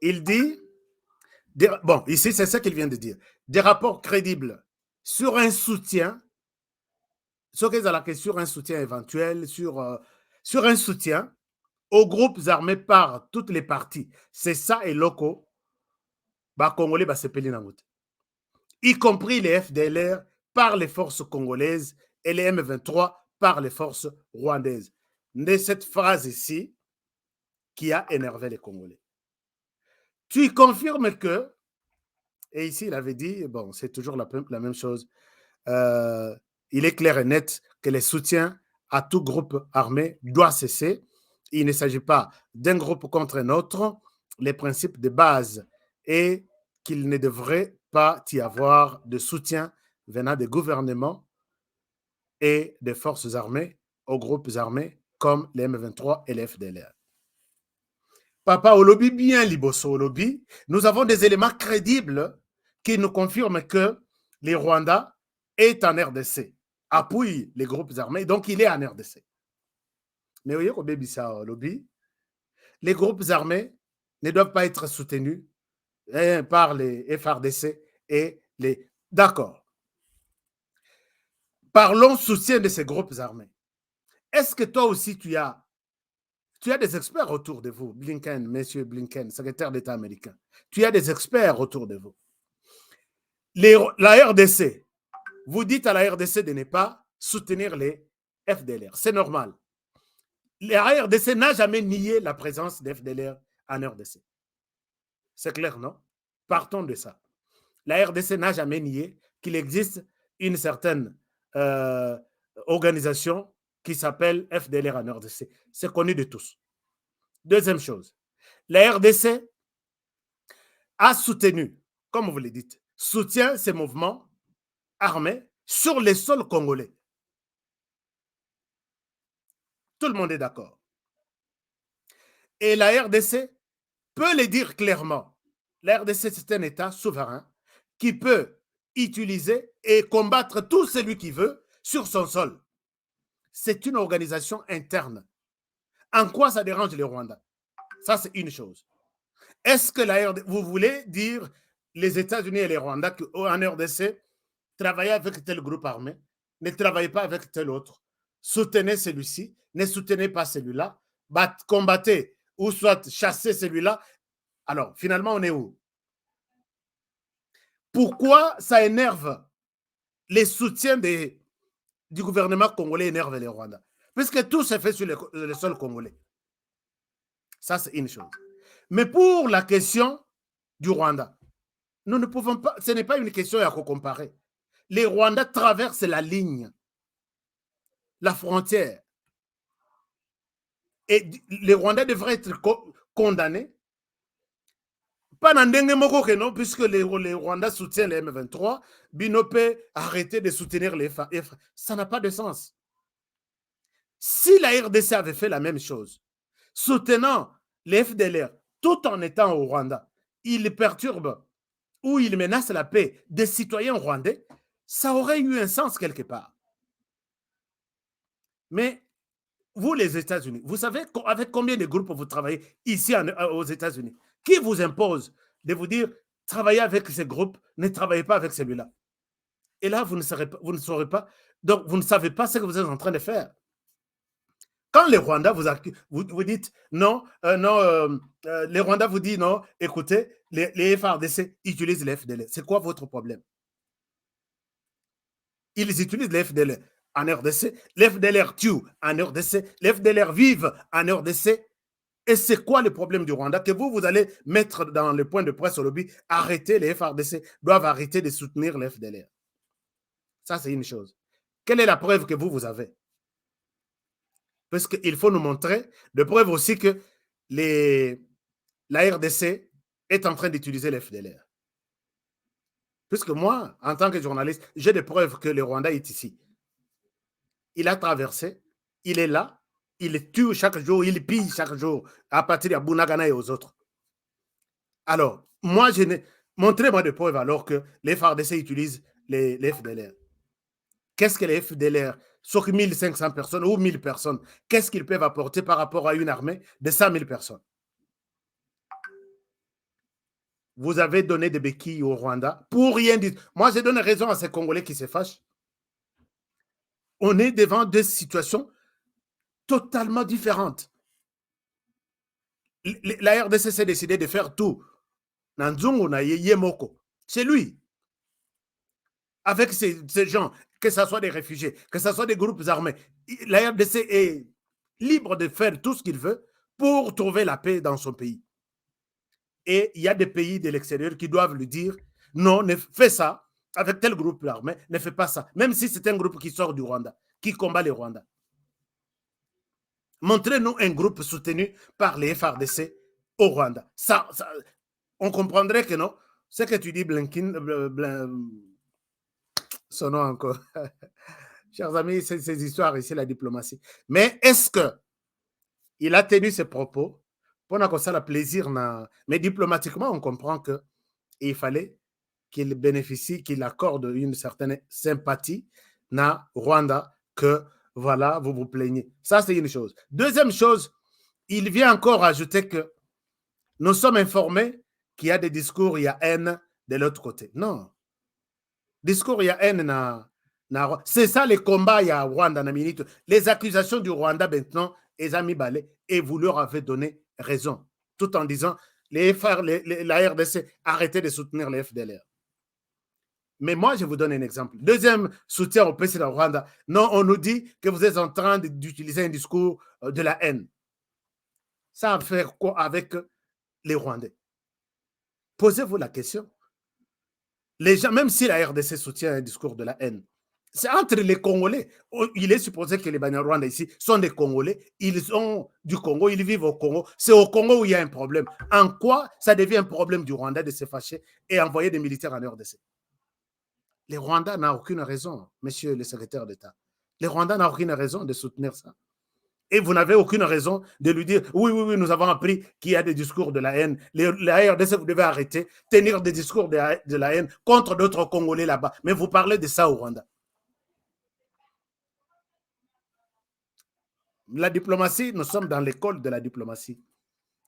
Il dit, bon, ici, c'est ce qu'il vient de dire, des rapports crédibles sur un soutien, sur un soutien éventuel, sur un soutien aux groupes armés par toutes les parties. C'est ça et locaux, Congolais, y compris les FDLR par les forces congolaises et les M23 par les forces rwandaises. De cette phrase ici qui a énervé les Congolais. Tu confirmes que, et ici il avait dit, bon, c'est toujours la même chose, il est clair et net que les soutiens à tout groupe armé doivent cesser. Il ne s'agit pas d'un groupe contre un autre. Les principes de base est qu'il ne devrait pas y avoir de soutien venant des gouvernements et des forces armées aux groupes armés comme les M23 et les FDLR. Papa Olobi, bien Liboso Olobi, nous avons des éléments crédibles qui nous confirment que les Rwandais est en RDC, appuie les groupes armés, donc il est en RDC. Mais vous voyez, les groupes armés ne doivent pas être soutenus par les FRDC et les... D'accord. Parlons soutien de ces groupes armés. Est-ce que toi aussi tu as des experts autour de vous, Blinken, monsieur Blinken, secrétaire d'État américain. Tu as des experts autour de vous. La RDC, vous dites à la RDC de ne pas soutenir les FDLR. C'est normal. La RDC n'a jamais nié la présence d'FDLR en RDC. C'est clair, non? Partons de ça. La RDC n'a jamais nié qu'il existe une certaine organisation qui s'appelle FDLR en RDC. C'est connu de tous. Deuxième chose, la RDC a soutenu, comme vous le dites, soutient ces mouvements armés sur les sols congolais. Tout le monde est d'accord. Et la RDC peut le dire clairement. La RDC, c'est un État souverain qui peut utiliser et combattre tout celui qui veut sur son sol. C'est une organisation interne. En quoi ça dérange les Rwandais? Ça, c'est une chose. Est-ce que la RDC, vous voulez dire les États-Unis et les Rwandais en RDC travaillez avec tel groupe armé, ne travaillez pas avec tel autre, soutenez celui-ci, ne soutenez pas celui-là, combattez ou soit chassez celui-là. Alors, finalement, on est où? Pourquoi ça énerve les soutiens du gouvernement congolais énerve les Rwandais? Puisque tout se fait sur le sol congolais. Ça, c'est une chose. Mais pour la question du Rwanda, nous ne pouvons pas, ce n'est pas une question à comparer. Les Rwandais traversent la ligne, la frontière. Et les Rwandais devraient être condamnés. Pas dans ndenge moko que non, puisque les Rwandais soutiennent les M23, Bino peut arrêter de soutenir les FA. Ça n'a pas de sens. Si la RDC avait fait la même chose, soutenant les FDLR, tout en étant au Rwanda, il perturbe ou il menace la paix des citoyens rwandais, ça aurait eu un sens quelque part. Mais vous, les États-Unis, vous savez avec combien de groupes vous travaillez ici aux États-Unis? Qui vous impose de vous dire, travaillez avec ces groupes, ne travaillez pas avec celui-là? Et là, vous ne saurez pas, donc vous ne savez pas ce que vous êtes en train de faire. Quand les Rwandais vous dites non, les Rwandais vous disent non, écoutez, les FARDC utilisent les FDL. C'est quoi votre problème? Ils utilisent les FDL en RDC, les FDLR tuent en RDC, les FDLR vivent en RDC. Et c'est quoi le problème du Rwanda? Que vous allez mettre dans le point de presse au lobby, arrêter les FARDC, doivent arrêter de soutenir les FDLR. Ça, c'est une chose. Quelle est la preuve que vous avez? Parce qu'il faut nous montrer de preuve aussi que la RDC est en train d'utiliser les FDLR. Puisque moi, en tant que journaliste, j'ai des preuves que le Rwanda est ici. Il a traversé, il est là, il tue chaque jour, il pille chaque jour à partir de Bunagana et aux autres. Alors, moi, montrez-moi des preuves alors que les FARDC utilisent les FDLR. Qu'est-ce que les FDLR, sur 1500 personnes ou 1000 personnes, qu'est-ce qu'ils peuvent apporter par rapport à une armée de 100 000 personnes? Vous avez donné des béquilles au Rwanda pour rien dire. Moi, je donne raison à ces Congolais qui se fâchent. On est devant des situations totalement différentes. La RDC s'est décidé de faire tout. Nanzungu na Yemoko, c'est lui. Avec ces gens, que ce soit des réfugiés, que ce soit des groupes armés, la RDC est libre de faire tout ce qu'il veut pour trouver la paix dans son pays. Et il y a des pays de l'extérieur qui doivent lui dire non, ne fais ça avec tel groupe armé, ne fais pas ça. Même si c'est un groupe qui sort du Rwanda, qui combat le Rwanda. Montrez-nous un groupe soutenu par les FARDC au Rwanda. Ça, on comprendrait que non. Ce que tu dis, Blinken, son nom encore. Chers amis, c'est ces histoires ici, la diplomatie. Mais est-ce qu'il a tenu ses propos pour qu'on ça le plaisir? Mais diplomatiquement, on comprend qu'il fallait qu'il bénéficie, qu'il accorde une certaine sympathie na Rwanda que voilà, vous vous plaignez. Ça, c'est une chose. Deuxième chose, il vient encore ajouter que nous sommes informés qu'il y a des discours, il y a haine de l'autre côté. Non. Discours, il y a haine. C'est ça les combats, il y a Rwanda. Les accusations du Rwanda maintenant, les amis Balé, et vous leur avez donné raison. Tout en disant, la RDC, arrêtez de soutenir les FDLR. Mais moi, je vous donne un exemple. Deuxième soutien au président Rwanda. Non, on nous dit que vous êtes en train d'utiliser un discours de la haine. Ça va faire quoi avec les Rwandais? Posez-vous la question. Les gens, même si la RDC soutient un discours de la haine, c'est entre les Congolais. Il est supposé que les Banyarwanda ici sont des Congolais. Ils sont du Congo, ils vivent au Congo. C'est au Congo où il y a un problème. En quoi ça devient un problème du Rwanda de se fâcher et envoyer des militaires en RDC? Les Rwandais n'ont aucune raison, monsieur le secrétaire d'État. Les Rwandais n'ont aucune raison de soutenir ça. Et vous n'avez aucune raison de lui dire oui, oui, oui, nous avons appris qu'il y a des discours de la haine. La RDC, vous devez arrêter, tenir des discours de la haine contre d'autres Congolais là-bas. Mais vous parlez de ça au Rwanda. La diplomatie, nous sommes dans l'école de la diplomatie.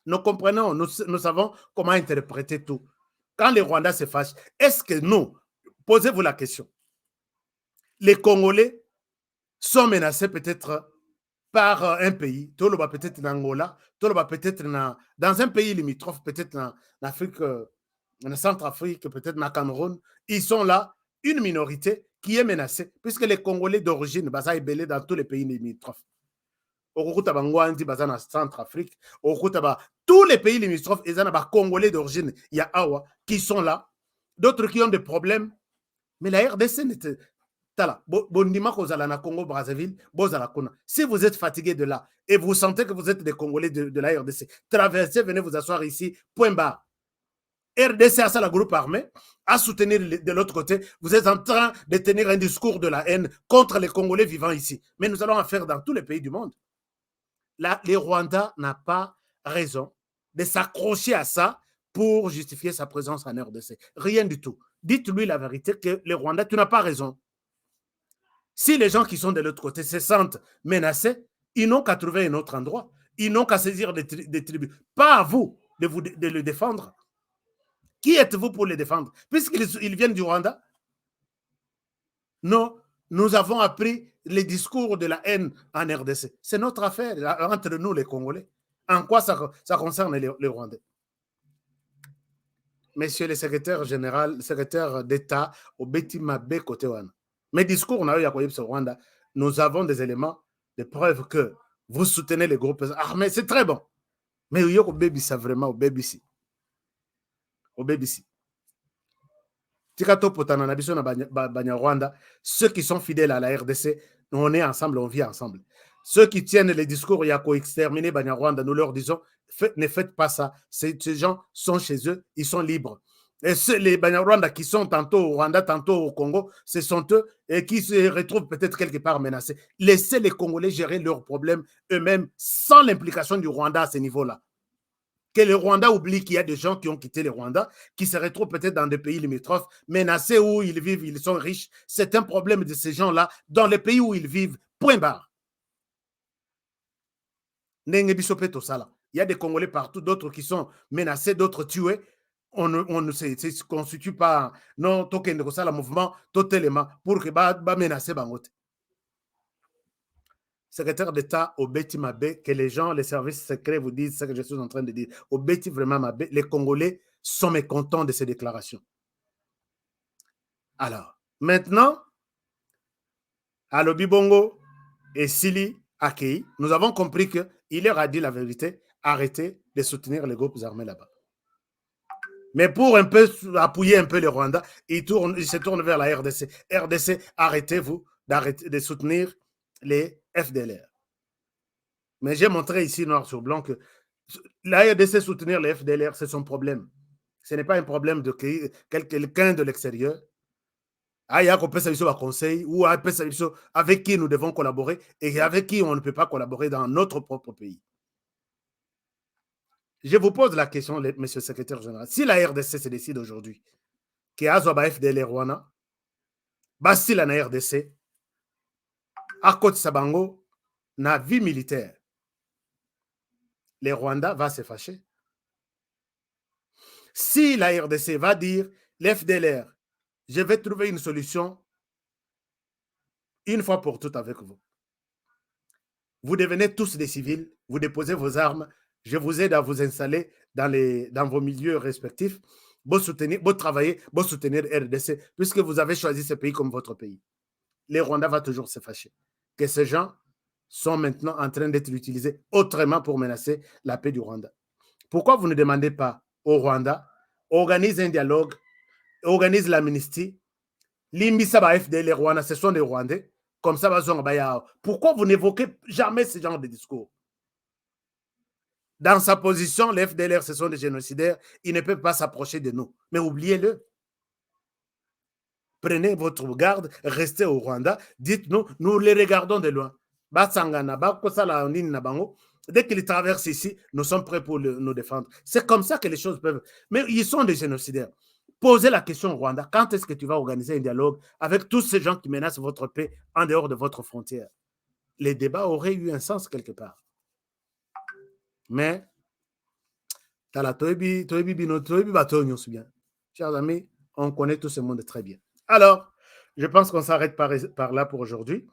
Nous comprenons, nous savons comment interpréter tout. Quand les Rwandais se fâchent, est-ce que nous, posez-vous la question, les Congolais sont menacés peut-être par un pays, Toloba peut-être en Angola, Toloba peut-être dans un pays limitrophe, peut-être en Afrique, en Centrafrique, peut-être en Cameroun, ils sont là, une minorité qui est menacée, puisque les Congolais d'origine, Baza est belé dans tous les pays limitrophes. Okutaba Ngwandi, Baza en Centrafrique, Okutaba, tous les pays limitrophes, ils ont des Congolais d'origine, il y a Awa, qui sont là, d'autres qui ont des problèmes, mais la RDC n'était Congo Brazzaville, si vous êtes fatigué de là et vous sentez que vous êtes des Congolais de la RDC, traversez, venez vous asseoir ici, point barre. RDC a ça, la groupe armé, à soutenir de l'autre côté. Vous êtes en train de tenir un discours de la haine contre les Congolais vivant ici. Mais nous allons en faire dans tous les pays du monde. Là, les Rwandais n'ont pas raison de s'accrocher à ça pour justifier sa présence en RDC. Rien du tout. Dites-lui la vérité que les Rwandais, tu n'as pas raison. Si les gens qui sont de l'autre côté se sentent menacés, ils n'ont qu'à trouver un autre endroit. Ils n'ont qu'à saisir des tribus. Pas à vous de le défendre. Qui êtes-vous pour les défendre? Puisqu'ils viennent du Rwanda, non, nous avons appris les discours de la haine en RDC. C'est notre affaire entre nous, les Congolais. En quoi ça concerne les Rwandais? Monsieur le secrétaire général, secrétaire d'État, au Betimabe côté Wana. Mes discours, on a eu à Rwanda, nous avons des éléments de preuve que vous soutenez les groupes armés, c'est très bon. Mais il y a au baby, ça vraiment, au BBC. Au BBC. Tikato Potana, Nabiso, Rwanda, ceux qui sont fidèles à la RDC, on est ensemble, on vit ensemble. Ceux qui tiennent les discours, il y a qu'à exterminer Rwanda, nous leur disons, ne faites pas ça. Ces gens sont chez eux, ils sont libres. Et les Banyarwanda qui sont tantôt au Rwanda, tantôt au Congo, ce sont eux et qui se retrouvent peut-être quelque part menacés. Laissez les Congolais gérer leurs problèmes eux-mêmes sans l'implication du Rwanda à ce niveau-là. Que le Rwanda oublie qu'il y a des gens qui ont quitté le Rwanda, qui se retrouvent peut-être dans des pays limitrophes, menacés où ils vivent, ils sont riches. C'est un problème de ces gens-là dans les pays où ils vivent. Point barre. Il y a des Congolais partout, d'autres qui sont menacés, d'autres tués. On ne se constitue pas non token de ça le mouvement totalement pour que ba menacer bangote. Secrétaire d'État au Betty Mabé, que les gens, les services secrets vous disent ce que je suis en train de dire. Au Betty vraiment Mabé, les Congolais sont mécontents de ces déclarations. Alors, maintenant, à Lobibongo et Sili Akei, nous avons compris qu'il leur a dit la vérité, arrêtez de soutenir les groupes armés là-bas. Mais pour un peu appuyer un peu le Rwanda, il se tourne vers la RDC. RDC, arrêtez-vous de soutenir les FDLR. Mais j'ai montré ici, noir sur blanc, que la RDC soutenir les FDLR, c'est son problème. Ce n'est pas un problème de quelqu'un de l'extérieur. Il y a un conseil ou avec qui nous devons collaborer et avec qui on ne peut pas collaborer dans notre propre pays. Je vous pose la question, monsieur le secrétaire général. Si la RDC se décide aujourd'hui que Azoba FDL Rwanda, basi la RDC, à côté Sabango, na vie militaire, les Rwandais va se fâcher. Si la RDC va dire, l'FDLR, je vais trouver une solution une fois pour toutes avec vous. Vous devenez tous des civils, vous déposez vos armes, je vous aide à vous installer dans vos milieux respectifs vous soutenir, vous travailler, vous soutenir RDC, puisque vous avez choisi ce pays comme votre pays. Les Rwandais vont toujours se fâcher. Que ces gens sont maintenant en train d'être utilisés autrement pour menacer la paix du Rwanda. Pourquoi vous ne demandez pas au Rwanda, organise un dialogue, organise l'amnistie, Limbisa ba FDL Rwanda, ce sont des Rwandais, comme ça, pourquoi vous n'évoquez jamais ce genre de discours? Dans sa position, les FDLR, ce sont des génocidaires, ils ne peuvent pas s'approcher de nous. Mais oubliez-le. Prenez votre garde, restez au Rwanda, dites-nous, nous les regardons de loin. Dès qu'ils traversent ici, nous sommes prêts pour nous défendre. C'est comme ça que les choses peuvent. Mais ils sont des génocidaires. Posez la question au Rwanda, quand est-ce que tu vas organiser un dialogue avec tous ces gens qui menacent votre paix en dehors de votre frontière? Les débats auraient eu un sens quelque part. Mais, chers amis, on connaît tout ce monde très bien. Alors, je pense qu'on s'arrête par là pour aujourd'hui.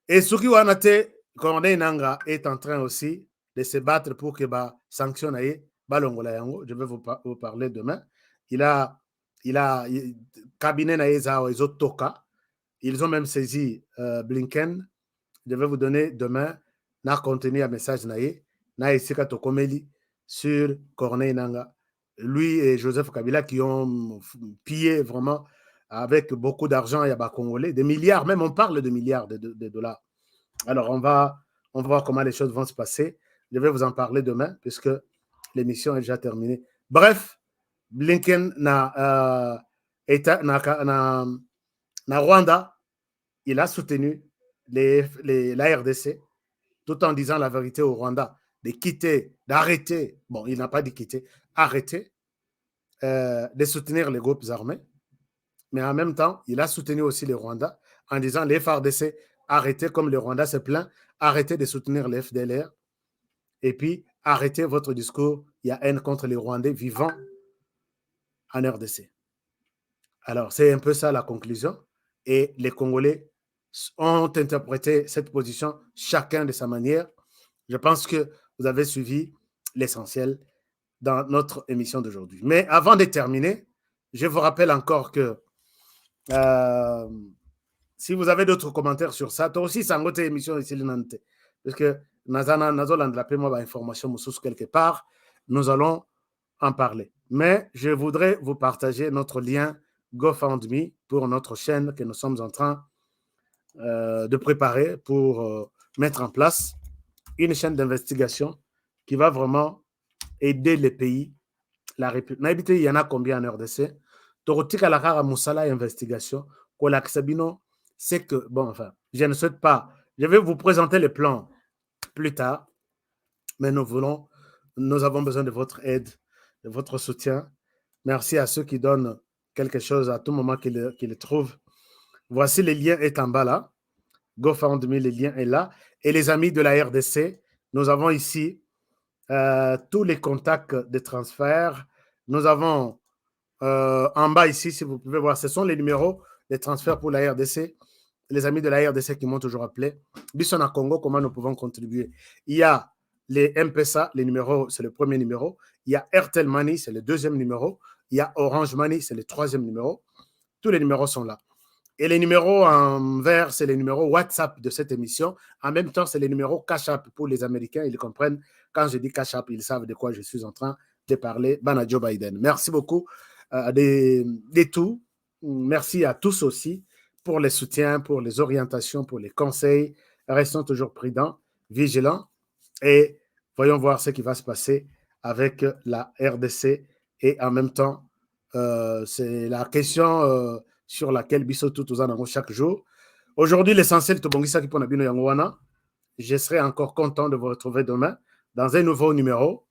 Et Suki Wanate, Corneille Nanga, est en train aussi de se battre pour que sanction balongola yango. Je vais vous parler demain. Il a cabinet naïza ils ont toka. Ils ont même saisi Blinken. Je vais vous donner demain na contenu un message na isika tokomeli sur Corneille Nanga. Lui et Joseph Kabila qui ont pillé vraiment avec beaucoup d'argent, il y a Congolais, des milliards, même on parle de milliards de dollars. Alors on va voir comment les choses vont se passer. Je vais vous en parler demain puisque l'émission est déjà terminée. Bref, Blinken na Rwanda, il a soutenu la RDC tout en disant la vérité au Rwanda, de quitter, d'arrêter, bon, il n'a pas dit quitter, arrêter, de soutenir les groupes armés. Mais en même temps, il a soutenu aussi les Rwandais en disant les FARDC, arrêtez comme le Rwanda se plaint, arrêtez de soutenir les FDLR et puis arrêtez votre discours, il y a haine contre les Rwandais vivant en RDC. Alors, c'est un peu ça la conclusion et les Congolais ont interprété cette position chacun de sa manière. Je pense que vous avez suivi l'essentiel dans notre émission d'aujourd'hui. Mais avant de terminer, je vous rappelle encore que si vous avez d'autres commentaires sur ça, toi aussi, c'est une autre émission ici, parce que moi information quelque part, nous allons en parler. Mais je voudrais vous partager notre lien GoFundMe pour notre chaîne que nous sommes en train de préparer pour mettre en place une chaîne d'investigation qui va vraiment aider les pays, la République. Il y en a combien en RDC? Torotika la rara musala investigation. C'est que, bon, enfin, je ne souhaite pas. Je vais vous présenter les plans plus tard, mais nous avons besoin de votre aide, de votre soutien. Merci à ceux qui donnent quelque chose à tout moment qu'ils le trouvent. Voici les liens est en bas là. GoFundMe, le lien est là. Et les amis de la RDC, nous avons ici tous les contacts de transfert. Nous avons en bas ici, si vous pouvez voir, ce sont les numéros de transfert pour la RDC. Les amis de la RDC qui m'ont toujours appelé. Bison à Congo, comment nous pouvons contribuer? Il y a les M-Pesa, les numéros, c'est le premier numéro. Il y a Airtel Money, c'est le deuxième numéro. Il y a Orange Money, c'est le troisième numéro. Tous les numéros sont là. Et les numéros en vert, c'est les numéros WhatsApp de cette émission. En même temps, c'est les numéros Cash App pour les Américains. Ils comprennent. Quand je dis Cash App, ils savent de quoi je suis en train de parler. Bana Joe Biden. Merci beaucoup de tout. Merci à tous aussi pour les soutiens, pour les orientations, pour les conseils. Restons toujours prudents, vigilants et voyons voir ce qui va se passer avec la RDC. Et en même temps, c'est la question sur laquelle Bissotou Touzanango chaque jour. Aujourd'hui, l'essentiel, je serai encore content de vous retrouver demain dans un nouveau numéro.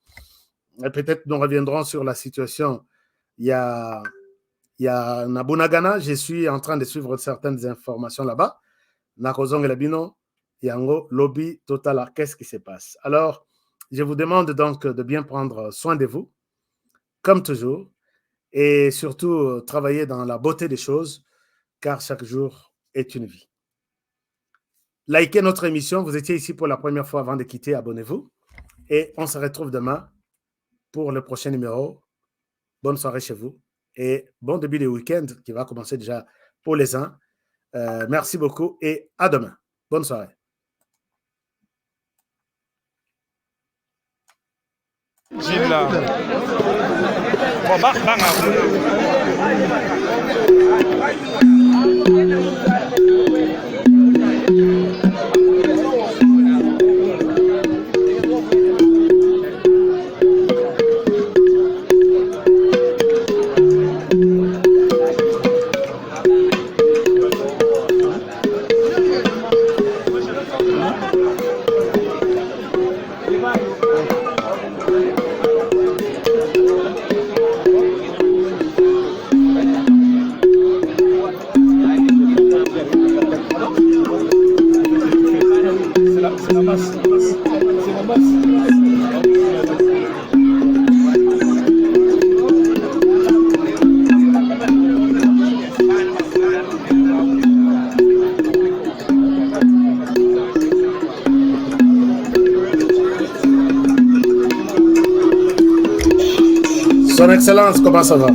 Et peut-être nous reviendrons sur la situation. Il y a Nabunagana, je suis en train de suivre certaines informations là-bas. Nakozong Labino, Yango, Lobby, Total, qu'est-ce qui se passe? Alors, je vous demande donc de bien prendre soin de vous, comme toujours, et surtout travailler dans la beauté des choses, car chaque jour est une vie. Likez notre émission, vous étiez ici pour la première fois avant de quitter, abonnez-vous, et on se retrouve demain pour le prochain numéro bonne soirée chez vous et bon début de week-end qui va commencer déjà pour les uns. Merci beaucoup et à demain. Bonne soirée. Gilles là. Son Excellence, comment ça va?